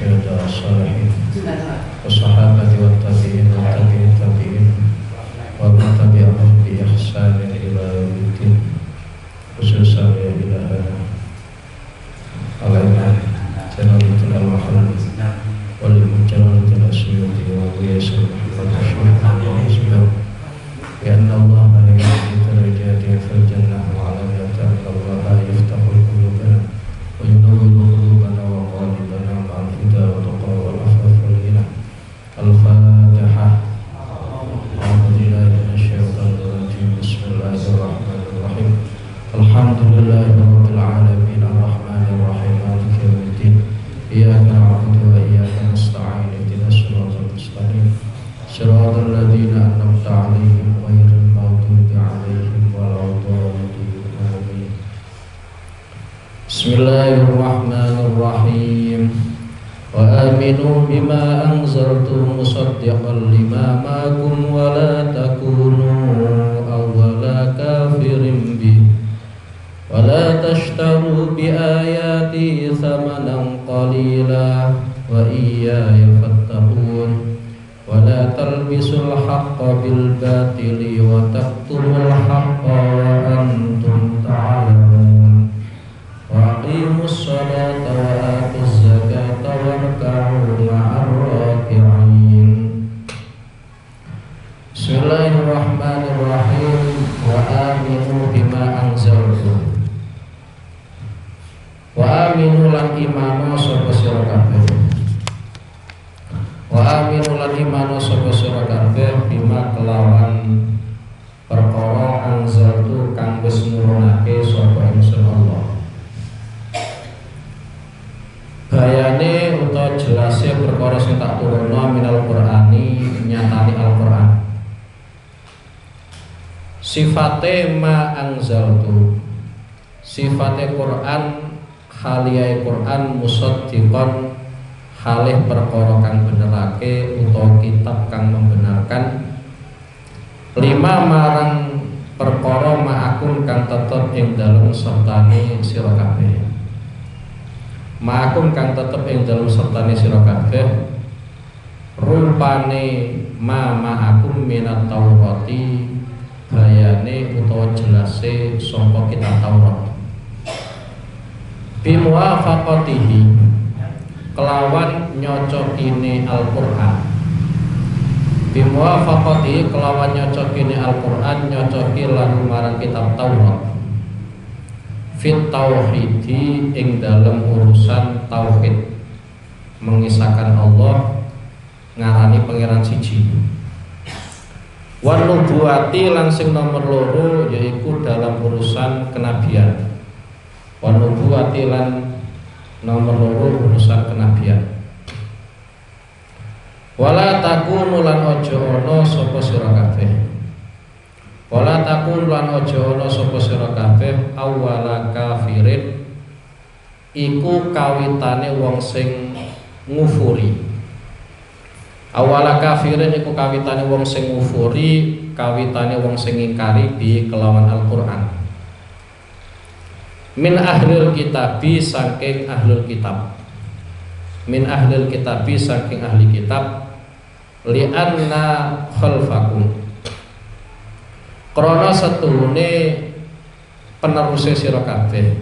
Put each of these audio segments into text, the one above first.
والشهداء الصالحين والصحابة والتابعين والتابعين التابعين ومن تبعهم بإحسان إلى يوم الدين خصوصا يا إلهنا علينا جلالة المحل والجلالة الأسيوطي وغياس محمد الشيخ بأن الله يعطي درجاته في الجنة وعلى أن الله يفتح قلوبنا وينور قلوبنا وقالبنا مع الهدى والتقى والعفاف والغنى. الفاتحة. أعوذ بالله من الشيطان الرجيم. بسم الله الرحمن الرحيم. الحمد لله رب العالمين الرحمن الرحيم مالك يوم الدين. إياك نعبد وإياك نستعين اهدنا الصراط المستقيم صراط الذين أنعمت عليهم غير المغضوب عليهم ولا الضالين آمين. بسم الله الرحمن الرحيم. وآمنوا بما أنزلت مصدقا لما معكم ولا تكونوا أول كافر به ولا تشتروا بآياتي ثمنا قليلا وإياي فاتقون ولا تلبسوا الحق بالباطل وتكتموا الحق وأنتم تعلمون وأقيموا الصلاة وآتوا الزكاة واركعوا مع الراكعين. بسم الله الرحمن الرحيم. وآمنوا بما أنزلت. Wa aminu lan imanu sapa sira kabeh. Wa aminu lan imanu sapa sira kabeh bima kelawan perkara anzaltu kang wis nurunake sapa ingsun Allah. Bayane utawa jelase perkara sing tak turunno minal Qur'ani nyatani Al-Qur'an. Sifate ma anzaltu. Sifate Qur'an haliyai Quran musaddiqan halih perkara kang benerake utawa kitab kang membenarkan lima marang perkara ma'akum kang tetep ing dalem sertane sira kabeh. Ma'akum kang tetep ing dalem sertane sira kabeh rupane ma'akum minat Taurati bayane utawa jelase saka kitab Taurat. Bimuwafaqatihi kelawan nyocokine Al-Qur'an. Bimuwafaqatihi kelawan nyocokine Al-Qur'an nyocoki lan marang kitab Taurat. Fit tauhidi ing dalem urusan tauhid mengisahkan Allah ngarani pangeran siji. Wan nubuwati lan sing nomor loro yaiku dalam urusan kenabian. Wa nubuwati lan nomor loro urusan kenabian. Wala takunu lan aja ana sapa sira kabeh. Wala takunu lan aja ana sapa sira kabeh awwala kafirin iku kawitane wong sing ngufuri. Awwala kafirin iku kawitane wong sing ngufuri, kawitane wong sing ngingkari bi kelawan Al-Qur'an. Min ahlil kitabi saking ahlul kitab. Min ahlil kitabi saking ahli kitab li'anna khalfakum krana setuhune peneruse sira kabeh.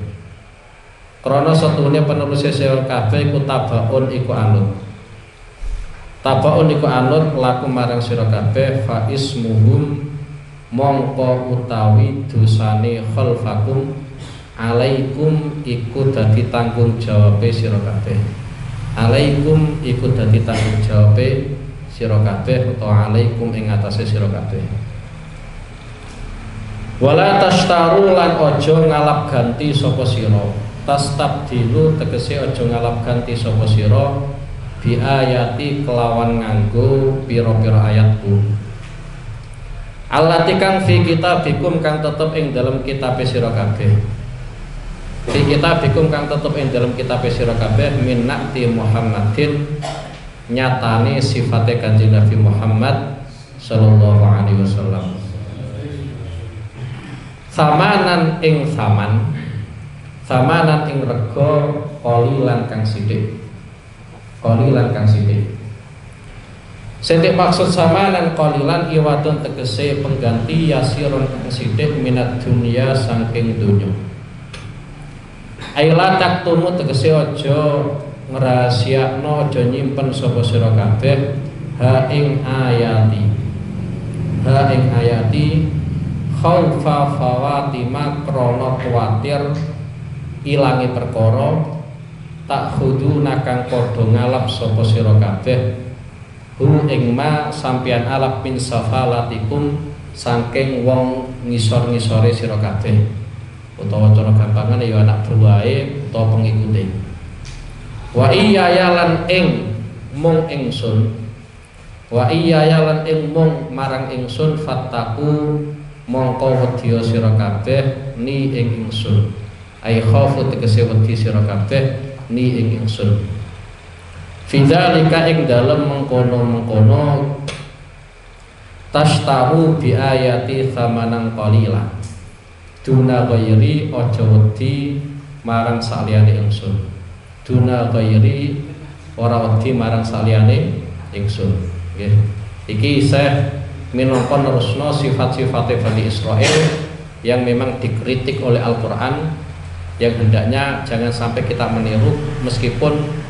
Krana setuhune peneruse sira kabeh iku tabaun iku anut. Tabaun iku anut laku marang sira kabeh fa ismuhum mongko utawi dosane khalfakum alaikum iku dadi tanggung jawabe sira kabeh. Alaikum iku dadi tanggung jawabe sira kabeh utawa alaikum ing atase sira kabeh. Wala tashtaru lan aja ngalap ganti sapa sira. Tastabdilu tegese aja ngalap ganti sapa sira bi ayati kelawan nganggo pira-pira ayatku. Allati kang fi kitabikum kang tetep ing dalam kitab sira kabeh. Fi kitabikum kang tetep ing dalam kitab sira kabeh min na'ti Muhammadin nyatane sifate Kanjeng Nabi Muhammad sallallahu alaihi wasallam. Samanan ing saman, samanan ing rega qalilan kang sithik. qalilan kang sithik. Sithik maksud samanan qalilan iwadun tegese pengganti yasiron kang sithik minat dunya saking dunya. Aila taktumu tegese aja ngrahasiakno, aja nyimpen sapa sira kabeh ha ing ayati khaufa fawatima krana kuwatir ilangi perkara tak khudu nakang padha ngalap sapa sira kabeh hu ing ma sampeyan alap min safalatikum saking wong ngisor-ngisore sira kabeh, utawa cara gampangane ya anak buahe utawa pengikute. Wa iya yalan ing mung ingsun, wa iya yalan ing mung marang ingsun fattaku mongko wedya sira kabeh ni ing ingsun. Ai khaufu tegese wedi sira kabeh ni ing ingsun. Fidzalika ing dalem mengkono-mengkono tashtahu bi ayati tsamanan qalila duna ghairi aja wedi marang saliyane ingsun. Duna ghairi ora wedi marang saliyane ingsun. Nggih. Iki isih minangka nerusno sifat-sifat Bani Israil yang memang dikritik oleh Al-Qur'an, yang hendaknya jangan sampai kita meniru, meskipun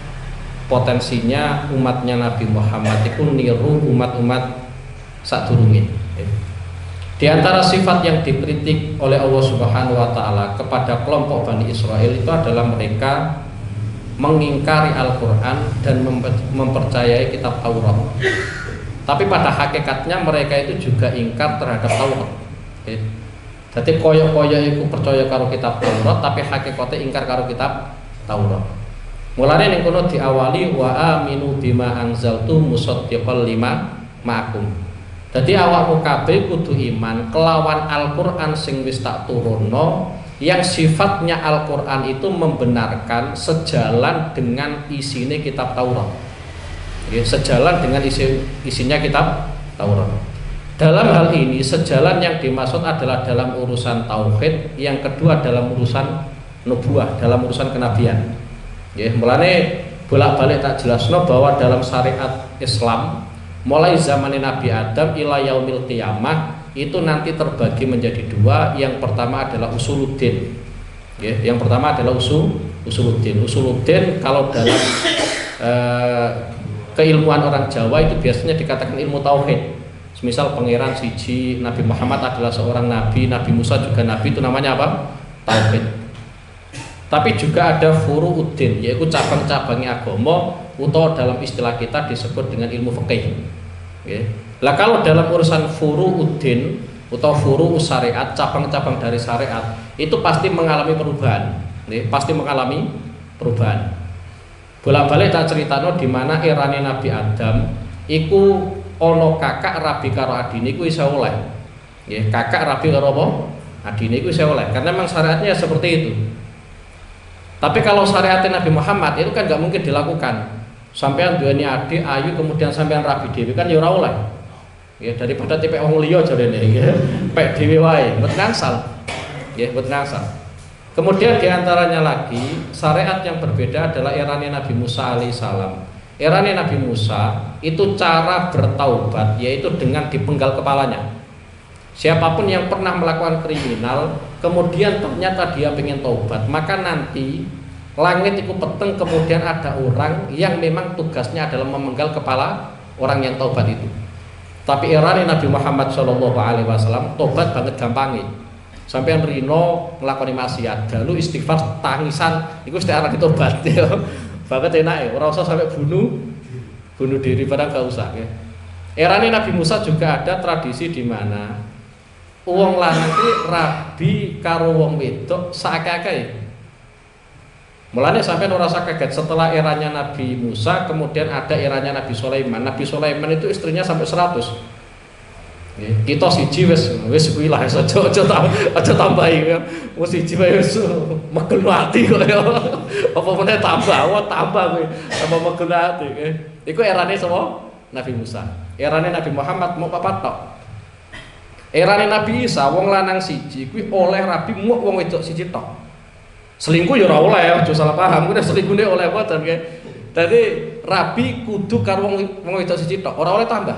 potensinya umatnya Nabi Muhammad itu niru umat-umat sadurunge. Di antara sifat yang dikritik oleh Allah Subhanahu wa taala kepada kelompok Bani Israil itu adalah mereka mengingkari Al-Qur'an dan mempercayai kitab Taurat. Tapi pada hakikatnya mereka itu juga ingkar terhadap Taurat. Jadi koyo-koyo itu percaya karo kitab Taurat tapi hakikatnya ingkar karo kitab Taurat. Mulane ning kono diawali wa aminu bima anzaltu musaddiqal lima ma'akum. Dadi awakmu kabeh kudu iman kelawan Al-Qur'an sing wis tak turunno, yang sifatnya Al-Qur'an itu membenarkan sejalan dengan isine kitab Taurat. Sejalan dengan isinya kitab Taurat. Dalam hal ini sejalan yang dimaksud adalah dalam urusan tauhid, yang kedua dalam urusan nubuwah, dalam urusan kenabian. Ya, mulane bolak-balik tak jelasno bahwa dalam syariat Islam mulai zaman Nabi Adam ila yaumil qiyamah itu nanti terbagi menjadi dua. Yang pertama adalah usuluddin. Ya, yang pertama adalah usuluddin. Usuluddin kalau dalam keilmuan orang Jawa itu biasanya dikatakan ilmu tauhid. Misal pangeran siji, Nabi Muhammad adalah seorang nabi, Nabi Musa juga nabi, itu namanya apa? Tauhid. Tapi juga ada furu'uddin, yaitu cabang-cabangnya agama, atau dalam istilah kita disebut dengan ilmu fikih. Okay. Lah kalau dalam urusan furu'uddin atau furu'us syariat, cabang-cabang dari syariat, itu pasti mengalami perubahan. Pasti mengalami perubahan. Bolak-balik tak ceritano di mana erane Nabi Adam iku ono kakak rabi karo adine iku iso oleh. Nggih, kakak rabi karo apa? Adine iku iso oleh. Karena memang syariatnya seperti itu. Tapi kalau syariat Nabi Muhammad itu kan nggak mungkin dilakukan. Sampean duweni adik ayu kemudian sampean rabi dhewe kan ya ora oleh. Ya daripada tipe wong liya jarene nggih. Pek dhewe wae, mboten angsal. Nggih, mboten angsal. Kemudian diantaranya lagi syariat yang berbeda adalah erane Nabi Musa alaihissalam. Erane Nabi Musa itu cara bertaubat yaitu dengan dipenggal kepalanya. Siapapun yang pernah melakukan kriminal kemudian ternyata dia pengen taubat, maka nanti langit itu peteng, kemudian ada orang yang memang tugasnya adalah memenggal kepala orang yang taubat itu. Tapi erane Nabi Muhammad SAW taubat banget gampangnya. Sampai Rino ngelakoni maksiat, lalu istighfar tangisan, itu istiara ditobat ya. Banget enak ya, ora usah sampai bunuh diri, padahal gak usah ya. Erane Nabi Musa juga ada tradisi di mana wong lanang iki rabi karo wong wedok sakake. Mulane sampean ora usah kaget setelah eranya Nabi Musa kemudian ada eranya Nabi Sulaiman. Nabi Sulaiman itu istrinya sampai 100. Kita siji wis kuwi lah aja tambahi ya. Wis siji wis megel ati kok ya. Apa meneh tambah kuwi tambah megel ati. Iku erane sapa? Nabi Musa. Erane Nabi Muhammad mau papat tok. Erane Nabi Isa wong lanang siji kuwi oleh rabi muk wong wedok siji tok. Selingkuh ya ora oleh, aja salah paham. Kuwi selingkuhne oleh boten nggih. Dadi rabi kudu karo wong wedok siji tok, ora oleh tambah.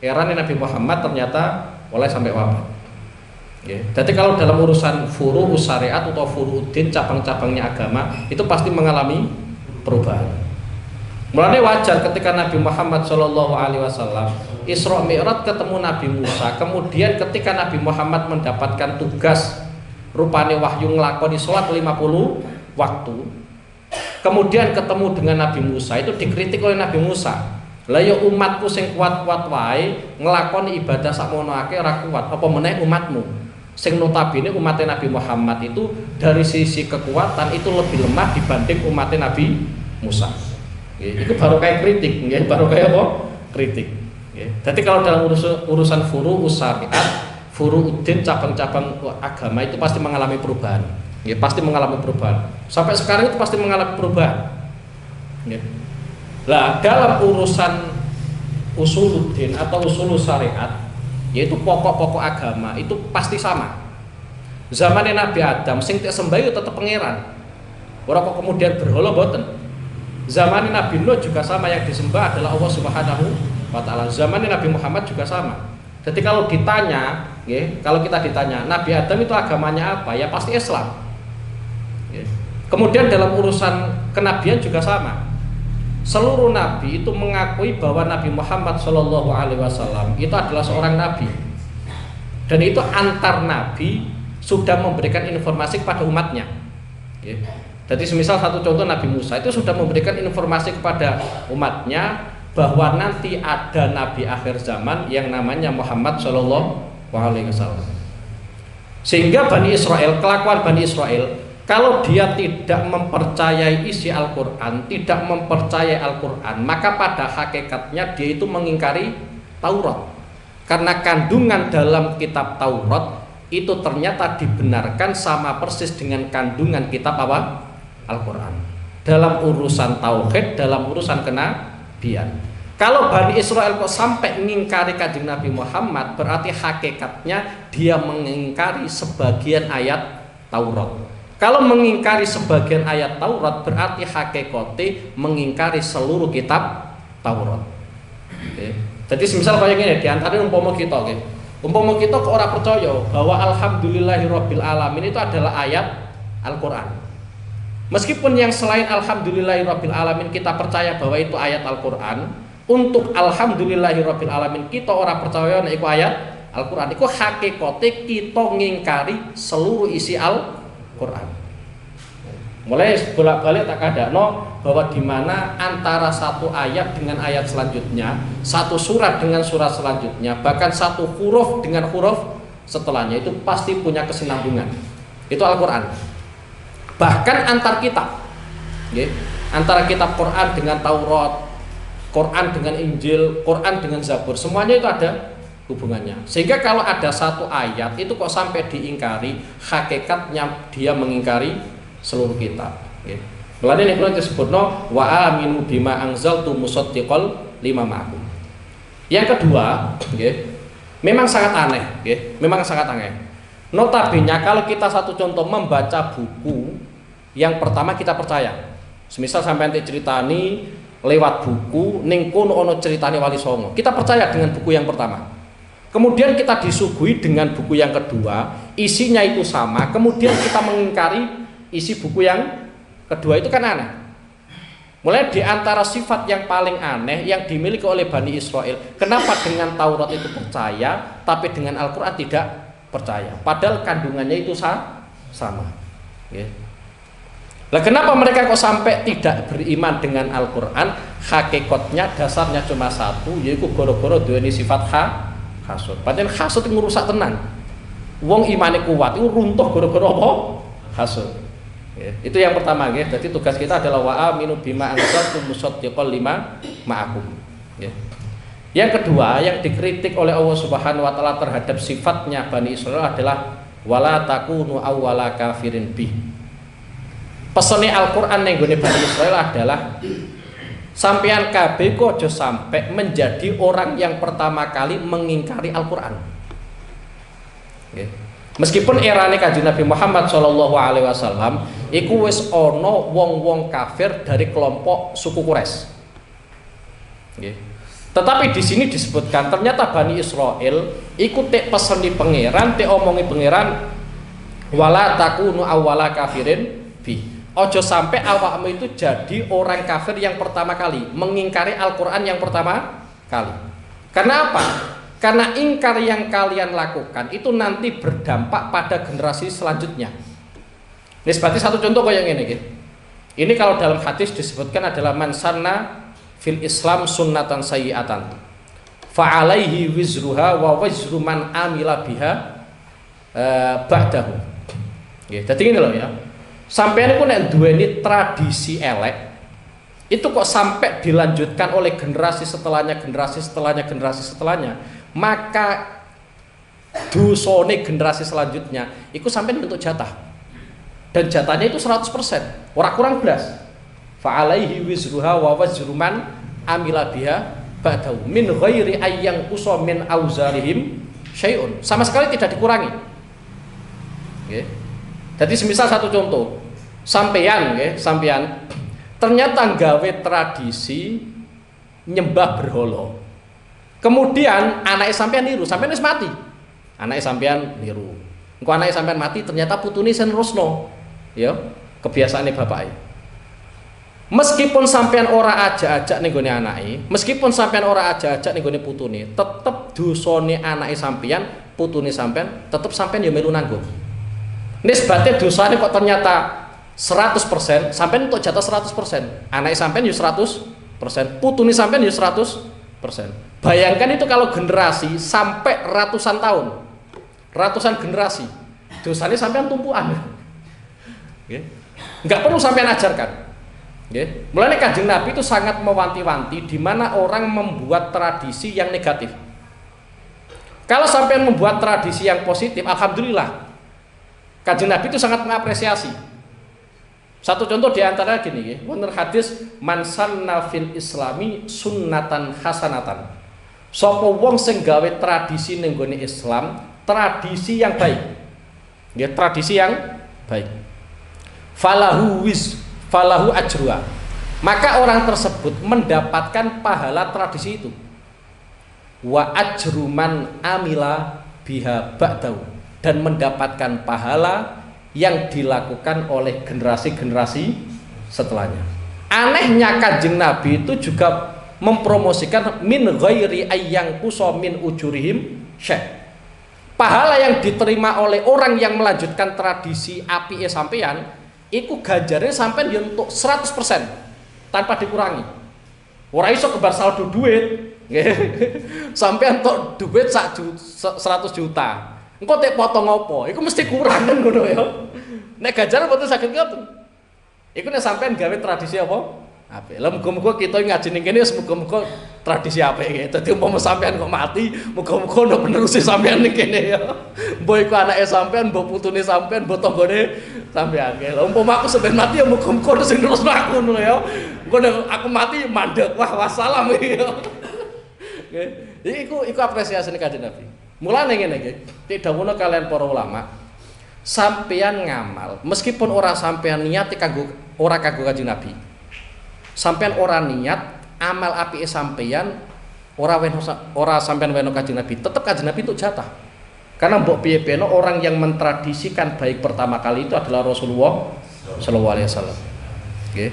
Erane Nabi Muhammad ternyata oleh sampai wafat. Jadi kalau dalam urusan furu syariat atau furu'uddin, cabang-cabangnya agama itu pasti mengalami perubahan. Mulanya wajar ketika Nabi Muhammad SAW Isra Mi'raj ketemu Nabi Musa, kemudian ketika Nabi Muhammad mendapatkan tugas rupane wahyu nglakoni sholat 50 waktu, kemudian ketemu dengan Nabi Musa, itu dikritik oleh Nabi Musa. Lah ya umatku sing kuat-kuat wae nglakoni ibadah sakmono akeh ora kuat, apa meneh umatmu sing notabene umatnya Nabi Muhammad itu dari sisi kekuatan itu lebih lemah dibanding umatnya Nabi Musa. Itu baru kayak kritik, baru kayak apa? Kritik. Jadi kalau dalam urusan furu syariat, furu'uddin, cabang-cabang agama itu pasti mengalami perubahan. Pasti mengalami perubahan. Sampai sekarang itu pasti mengalami perubahan. Lah dalam urusan usuluddin atau usul syariat, yaitu pokok-pokok agama itu pasti sama. Zamannya Nabi Adam sing tak sembahyang tetap pangeran. Ora kok kemudian berhala boten. Zamannya Nabi Nuh juga sama, yang disembah adalah Allah Subhanahu wa taala. Zamannya Nabi Muhammad juga sama. Jadi kalau ditanya, kalau kita ditanya Nabi Adam itu agamanya apa? Ya pasti Islam. Kemudian dalam urusan kenabian juga sama. Seluruh nabi itu mengakui bahwa Nabi Muhammad SAW itu adalah seorang nabi, dan itu antar nabi sudah memberikan informasi kepada umatnya. Jadi semisal satu contoh Nabi Musa itu sudah memberikan informasi kepada umatnya bahwa nanti ada nabi akhir zaman yang namanya Muhammad SAW. Sehingga Bani Israel, kelakuan Bani Israel, kalau dia tidak mempercayai isi Al-Quran, tidak mempercayai Al-Quran, maka pada hakikatnya dia itu mengingkari Taurat. Karena kandungan dalam kitab Taurat itu ternyata dibenarkan sama persis dengan kandungan kitab apa? Al-Quran. Dalam urusan tauhid, dalam urusan kenabian. Kalau Bani Israel kok sampai mengingkari kanjeng Nabi Muhammad, berarti hakikatnya dia mengingkari sebagian ayat Taurat. Kalau mengingkari sebagian ayat Taurat, berarti hakikatnya mengingkari seluruh kitab Taurat. Jadi semisal kayak gini, diantara umpama kita, umpama kita kok orang percaya bahwa Alhamdulillahirabbil alamin itu adalah ayat Al-Quran. Meskipun yang selain Alhamdulillahirabbil alamin kita percaya bahwa itu ayat Al-Quran, untuk Alhamdulillahirabbil alamin kita orang percaya nek iku ayat Al-Quran. Iku hakikatnya kita ngingkari seluruh isi Al-Quran. Mulai bolak-balik tak kadakno bahwa di mana antara satu ayat dengan ayat selanjutnya, satu surat dengan surat selanjutnya, bahkan satu huruf dengan huruf setelahnya itu pasti punya kesinambungan. Itu Al-Quran. Bahkan antar kitab, antara kitab Quran dengan Taurat, Quran dengan Injil, Quran dengan Zabur, semuanya itu ada hubungannya. Sehingga kalau ada satu ayat itu kok sampai diingkari, hakikatnya dia mengingkari seluruh kitab. Mulane nek kula disebutno wa aminu bima anzaltu musaddiqal lima ma'akum. Yang kedua, memang sangat aneh, memang sangat aneh. Notabene kalau kita satu contoh membaca buku, yang pertama kita percaya. Semisal sampai nanti ceritani lewat buku ning kono ono ceritane Wali Songo. Kita percaya dengan buku yang pertama. Kemudian kita disuguhi dengan buku yang kedua, isinya itu sama, kemudian kita mengingkari isi buku yang kedua, itu kan aneh. Mulai di antara sifat yang paling aneh yang dimiliki oleh Bani Israel, kenapa dengan Taurat itu percaya tapi dengan Al-Quran tidak percaya, padahal kandungannya itu sama. Lah kenapa mereka kok sampai tidak beriman dengan Al-Quran? Hakikatnya dasarnya cuma satu, yaitu goro-goro duweni sifat hasud. Padahal hasud itu ngerusak tenan. Wong imane kuat itu runtuh goro-goro apa? Hasud. Itu yang pertama, jadi tugas kita adalah wa aminu bima anzaltu musaddiqal lima ma'akum. Yang kedua, yang dikritik oleh Allah Subhanahu wa taala terhadap sifatnya Bani Israil adalah wala takunu awwala kafirin bih. Pesene Al-Qur'an ning gone Bani Israil adalah sampean kabeh kok aja sampai menjadi orang yang pertama kali mengingkari Al-Qur'an. Meskipun erane Kanjeng Nabi Muhammad SAW iku wis ana wong-wong kafir dari kelompok suku Quraisy. Nggih. Tetapi di sini disebutkan ternyata Bani Israil ikut tek peseni pangeran, tek omongi pangeran, wala takunu awwala kafirin bi. Ojo sampai awakmu itu jadi orang kafir yang pertama kali, mengingkari Al-Qur'an yang pertama kali. Karena apa? Karena ingkar yang kalian lakukan itu nanti berdampak pada generasi selanjutnya. Ini seperti satu contoh kayak gini gitu. Ini kalau dalam hadis disebutkan adalah man sanna fil Islam sunnatan sayyi'atan fa alaihi wizruha wa wizru man amila biha ba'dahu. Nggih, dadi ngene lho ya. Sampeyan iku nek duweni tradisi elek, itu kok sampai dilanjutkan oleh generasi setelahnya, maka dosane generasi selanjutnya itu sampai bentuk jatah, dan jatahnya itu 100%, ora kurang belas. Fa alaihi wizruha wa wizru man amila biha ba'dahu min ghairi ayyang qusa min auzarihim syai'un, sama sekali tidak dikurangi. Nggih. Jadi semisal satu contoh, sampeyan ternyata nggawe tradisi nyembah berhala. Kemudian anake sampean niru, sampean wis mati. Anake sampean niru. Engko anake sampean mati ternyata putune sen nerusno. Ya, kebiasaane bapake. Meskipun sampean ora ajak-ajak ning gone anake, meskipun sampean ora ajak-ajak ning gone putune, tetep dosane anake sampean, putune sampean, tetep sampean ya melu nanggung. Nisbate dosane kok ternyata 100%, sampean untuk jatah 100%, anake sampean ya 100%, putune sampean ya 100%. Bayangkan itu kalau generasi sampai ratusan tahun, ratusan generasi, dosanya sampean tumpuan. Okay. Nggak perlu sampean ajarkan. Okay. Mulanya Kanjeng Nabi itu sangat mewanti-wanti di mana orang membuat tradisi yang negatif. Kalau sampean membuat tradisi yang positif, alhamdulillah. Kanjeng Nabi itu sangat mengapresiasi. Satu contoh diantara gini ya, bener hadis man sanna fil islami sunnatan hasanatan. Sapa wong sing gawe tradisi ning gone Islam, tradisi yang baik. Ya, tradisi yang baik. Falahu ajruha. Maka orang tersebut mendapatkan pahala tradisi itu. Wa ajruman amila biha ba'dahu, dan mendapatkan pahala yang dilakukan oleh generasi-generasi setelahnya. Anehnya Kanjeng Nabi itu juga mempromosikan min ghairi ayyang qusa min ujurihim syekh. Pahala yang diterima oleh orang yang melanjutkan tradisi apike sampean iku ganjarnya sampean ya untuk 100% tanpa dikurangi. Ora iso kebar saldo duit. Sampean tok duit 100 juta. Engko tek potong apa? Iku mesti kurang kan ngono ya. Nek ganjaran mboten saged ngoten. Iku nek sampean gawe tradisi apa? Apik. Lah muga-muga kita ngaji ning kene muga-muga tradisi apik iki. Dadi umpama sampean kok mati, muga-muga ono penerusi sampean ning kene ya. Mbok iku anake sampean, mbok putune sampean, mbok tanggane sampean. Lah umpama aku sampean mati ya muga-muga ono sing nerusno aku ngono ya. Engko nek aku mati mandek, wah wassalam iki ya. Iku apresiasine Kanjeng Nabi. Mulane ngene iki, tidak dawuhna kalian para ulama, sampean ngamal, meskipun ora sampean niat kanggo ora kanggo Kanjeng Nabi. Sampean ora niat amal apike sampean ora sampean weno Kanjeng Nabi, tetep Kanjeng Nabi itu jatah. Karena mbok piye-piye orang yang mentradisikan baik pertama kali itu adalah Rasulullah sallallahu alaihi wasallam. Nggih.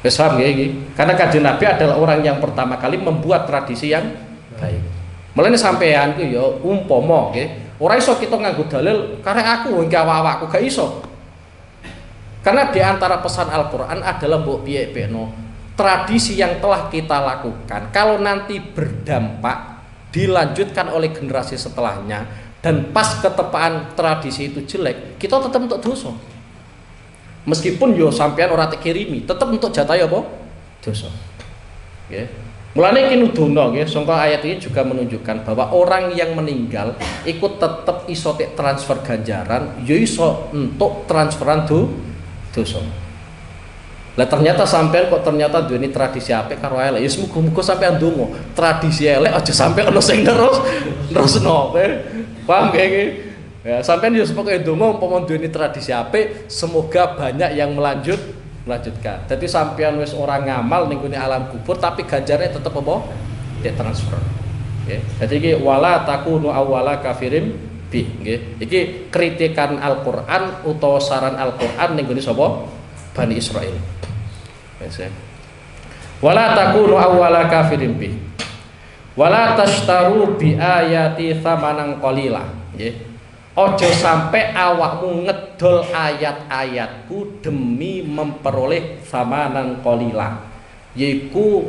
Wis paham nggih iki? Karena Kanjeng Nabi adalah orang yang pertama kali membuat tradisi yang baik. Mulane sampean ku ya umpama nggih, ora iso kita nganggo dalil karek aku engke awak-awakku gak iso. Karena di antara pesan Al-Qur'an adalah mbok piye-piyeno tradisi yang telah kita lakukan kalau nanti berdampak dilanjutkan oleh generasi setelahnya dan pas ketepaan tradisi itu jelek, kita tetap untuk dosa. Meskipun yo sampean ora tekirimi, tetap untuk jatah apa? Dosa. Nggih. Mulane iki nudono nggih, sangka ayat ini juga menunjukkan bahwa orang yang meninggal ikut tetap iso transfer ganjaran, ya iso untuk transferan dosa. Lah ternyata sampean kok ternyata duweni tradisi apik karo elek, ya muga-muga sampean ndonga, tradisi elek aja sampe ono sing nerusno, paham nggih iki? Ya sampean ya pokoke ndonga umpama duweni tradisi apik, semoga banyak yang melanjutkan. Jadi sampean wis ora ngamal ning alam kubur tapi ganjarnya tetep apa? Ditransfer. Nggih. Jadi iki wala takunu awwala kafirin bi, nggih. Iki kritikan Al-Qur'an utawa saran Al-Qur'an ning gone sapa? Bani Israil. Wis. Wala takunu awwala kafirin bi. Wala tashtaru bi ayati tsamanan qalila, nggih. Ojo sampai awakmu ngedol ayat-ayatku demi memperoleh samanan qalila. Yaiku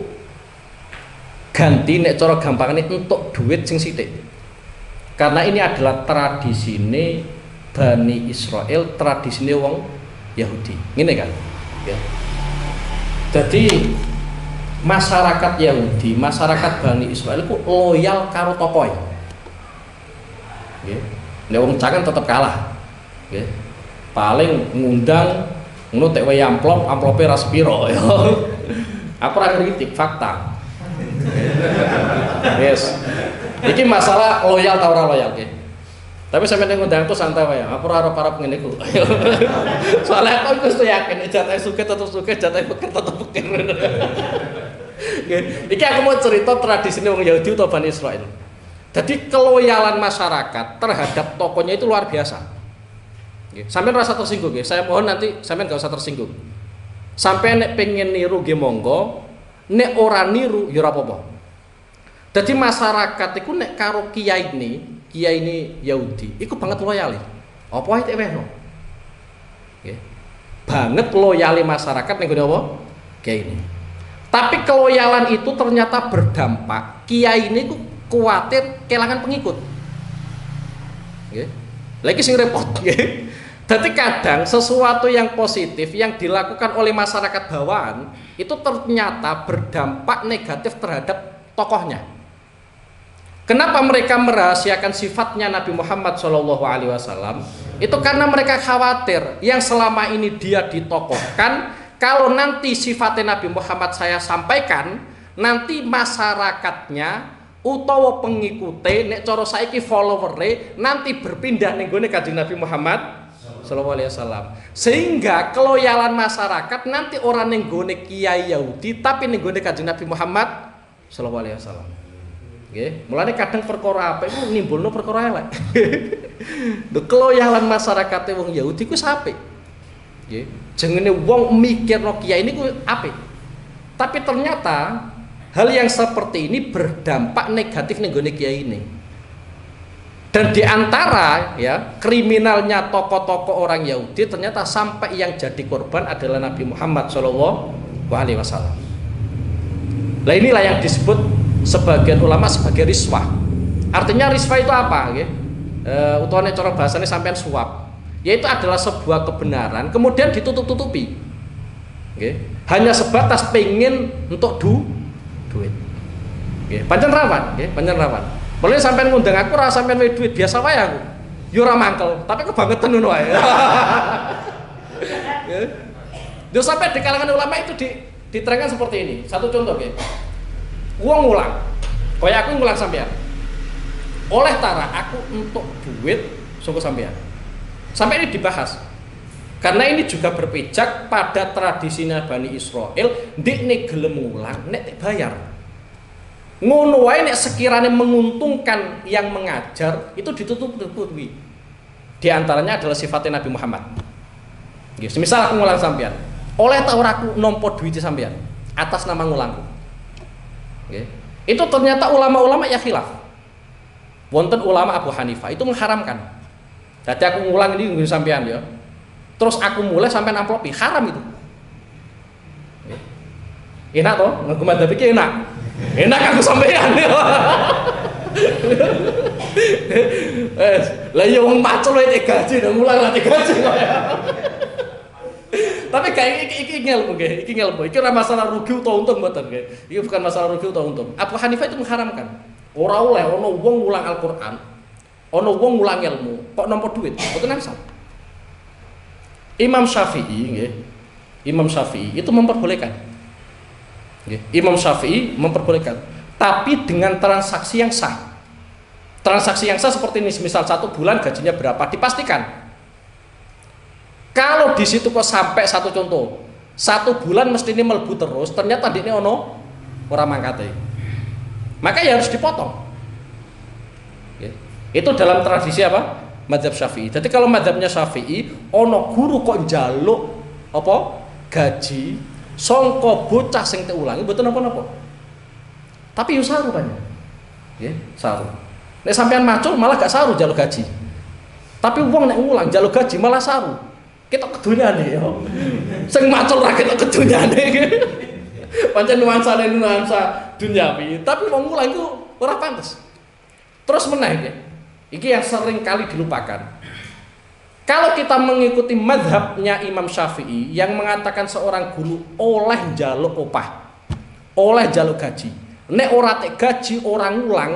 ganti nek cara gampangane entuk duit sing sithik. Karena ini adalah tradisine Bani Israel, tradisine wong Yahudi. Ngene kan? Ya. Jadi masyarakat Yahudi, masyarakat Bani Israel ku loyal karo tokoe. Nggih. Nek wong jangan tetep kalah. Nggih. Paling ngundang ngono tek wae amplope ra sepiro ya. Aku ora kritik fakta. Yes. Iki masalah loyal ta ora loyal nggih. Tapi sampeyan ngundang tuh santai wae. Aku ora arep ngene iku. Soalnya aku wis yakin jatah sugih tetep sugih, jatah pikir tetep pikir. Nggih. Iki aku mau cerita tradisine wong Yahudi utawa Bani Israil. Jadi keloyalan masyarakat terhadap tokonya itu luar biasa. Sampeyan rasa tersinggung nggih. Saya mohon nanti sampeyan gak usah tersinggung. Sampeyan nek pengen niru nggih monggo, nek ora niru ya ora apa-apa. Jadi masyarakat iku nek karo kiai ini Yahudi, iku banget loyal. Apa wae tek wehno. Nggih. Banget loyali masyarakat ning gone apa? Kiai ini. Tapi keloyalan itu ternyata berdampak kiai ini ku kuatir kelangan pengikut. Nggih. Lagi sing repot nggih. Jadi kadang sesuatu yang positif yang dilakukan oleh masyarakat bawahan itu ternyata berdampak negatif terhadap tokohnya. Kenapa mereka merahasiakan sifatnya Nabi Muhammad SAW? Itu karena mereka khawatir yang selama ini dia ditokohkan, kalau nanti sifatnya Nabi Muhammad saya sampaikan, nanti masyarakatnya utawa pengikute nek cara saiki followere nanti berpindah ning gone Kanjeng Nabi Muhammad sallallahu alaihi wasallam. Sehingga keloyalan masyarakat nanti orang ning gone kiai Yahudi tapi ning gone Kanjeng Nabi Muhammad sallallahu alaihi wasallam. Nggih, mulane kadang perkara apa iku nimbulno perkara elek. Keloyalan masyarakate wong Yahudi ku apik. Nggih, jenenge wong mikirno kiai niku apik. Tapi ternyata hal yang seperti ini berdampak negatif ning gone kiai ini. Dan diantara ya kriminalnya tokoh-tokoh orang Yahudi ternyata sampai yang jadi korban adalah Nabi Muhammad SAW. Nah inilah yang disebut sebagian ulama sebagai riswah. Artinya riswah itu apa? Utawane cara bahasanya sampean suap. Yaitu adalah sebuah kebenaran kemudian ditutup-tutupi. Hanya sebatas pengen untuk duit. Pancen rawan, pancen rawan. Boleh sampean ngundang aku ora sampean wae duit biasa wae aku. Yo ora mangkel, tapi kebangetan ngono wae. Yo sampai di kalangan ulama itu diterangkan seperti ini. Satu contoh nggih. Wong ngulang. Kaya aku ngulang sampean. Oleh tara aku untuk duit sangko sampean. Sampai ini dibahas. Karena ini juga berpijak pada tradisinya Bani Israel, ndekne gelem ngulang nek bayar. Ngono wae nek sekiranya menguntungkan yang mengajar itu ditutup-tutupi. Di antaranya adalah sifatnya Nabi Muhammad. Nggih, semisal aku ngulang sampean, oleh ta ora aku nampa duit sampean atas nama ngulangku. Nggih. Itu ternyata ulama-ulama ya khilaf. Wonten ulama Abu Hanifah itu mengharamkan. Jadi aku ngulang ini nggo sampean ya. Terus aku mulai sampean amplopi, haram itu. Nggih. Enak toh? Nggo madzhab iki enak. Enak aku sampean. Lah yo wong macul wae gaji nang mulang lati gaji kok. Tapi kayak iki ngelmu nggih, iki ngelmu. Iki ora masalah rugi utawa untung mboten nggih. Iki bukan masalah rugi utawa untung. Abu Hanifah itu mengharamkan. Ora oleh ana wong ngulang Al-Qur'an, ana wong ngulang ilmu, kok nampa duit. Mboten nangsal. Imam Syafi'i nggih. Imam Syafi'i itu memperbolehkan. Imam Syafi'i memperbolehkan, tapi dengan transaksi yang sah. Transaksi yang sah seperti ini, misal 1 bulan gajinya berapa, dipastikan. Kalau di situ kok sampai satu contoh, 1 bulan mesti ini melbu terus, ternyata ini ono ora mangkate. Maka ya harus dipotong. Itu dalam tradisi apa? Mazhab Syafi'i. Jadi kalau mazhabnya Syafi'i, ono guru kok njaluk apa? Gaji sangka bocah sing teulangi mboten napa-napa. Tapi yo saru banyak. Nggih, saru. Nek sampean macul malah gak saru njaluk gaji. Tapi wong nek ngulang njaluk gaji malah saru. Ketok kedonyane yo. Sing macul ra ketok kedonyane. Pancen nuansane nuansa duniawi, tapi wong ngulang iku ora pantes. Terus meneh nggih. Iki yang sering kali dilupakan. Kalau kita mengikuti mazhabnya Imam Syafi'i yang mengatakan seorang guru oleh njaluk upah, oleh njaluk gaji. Nek ora tek gaji orang ngulang,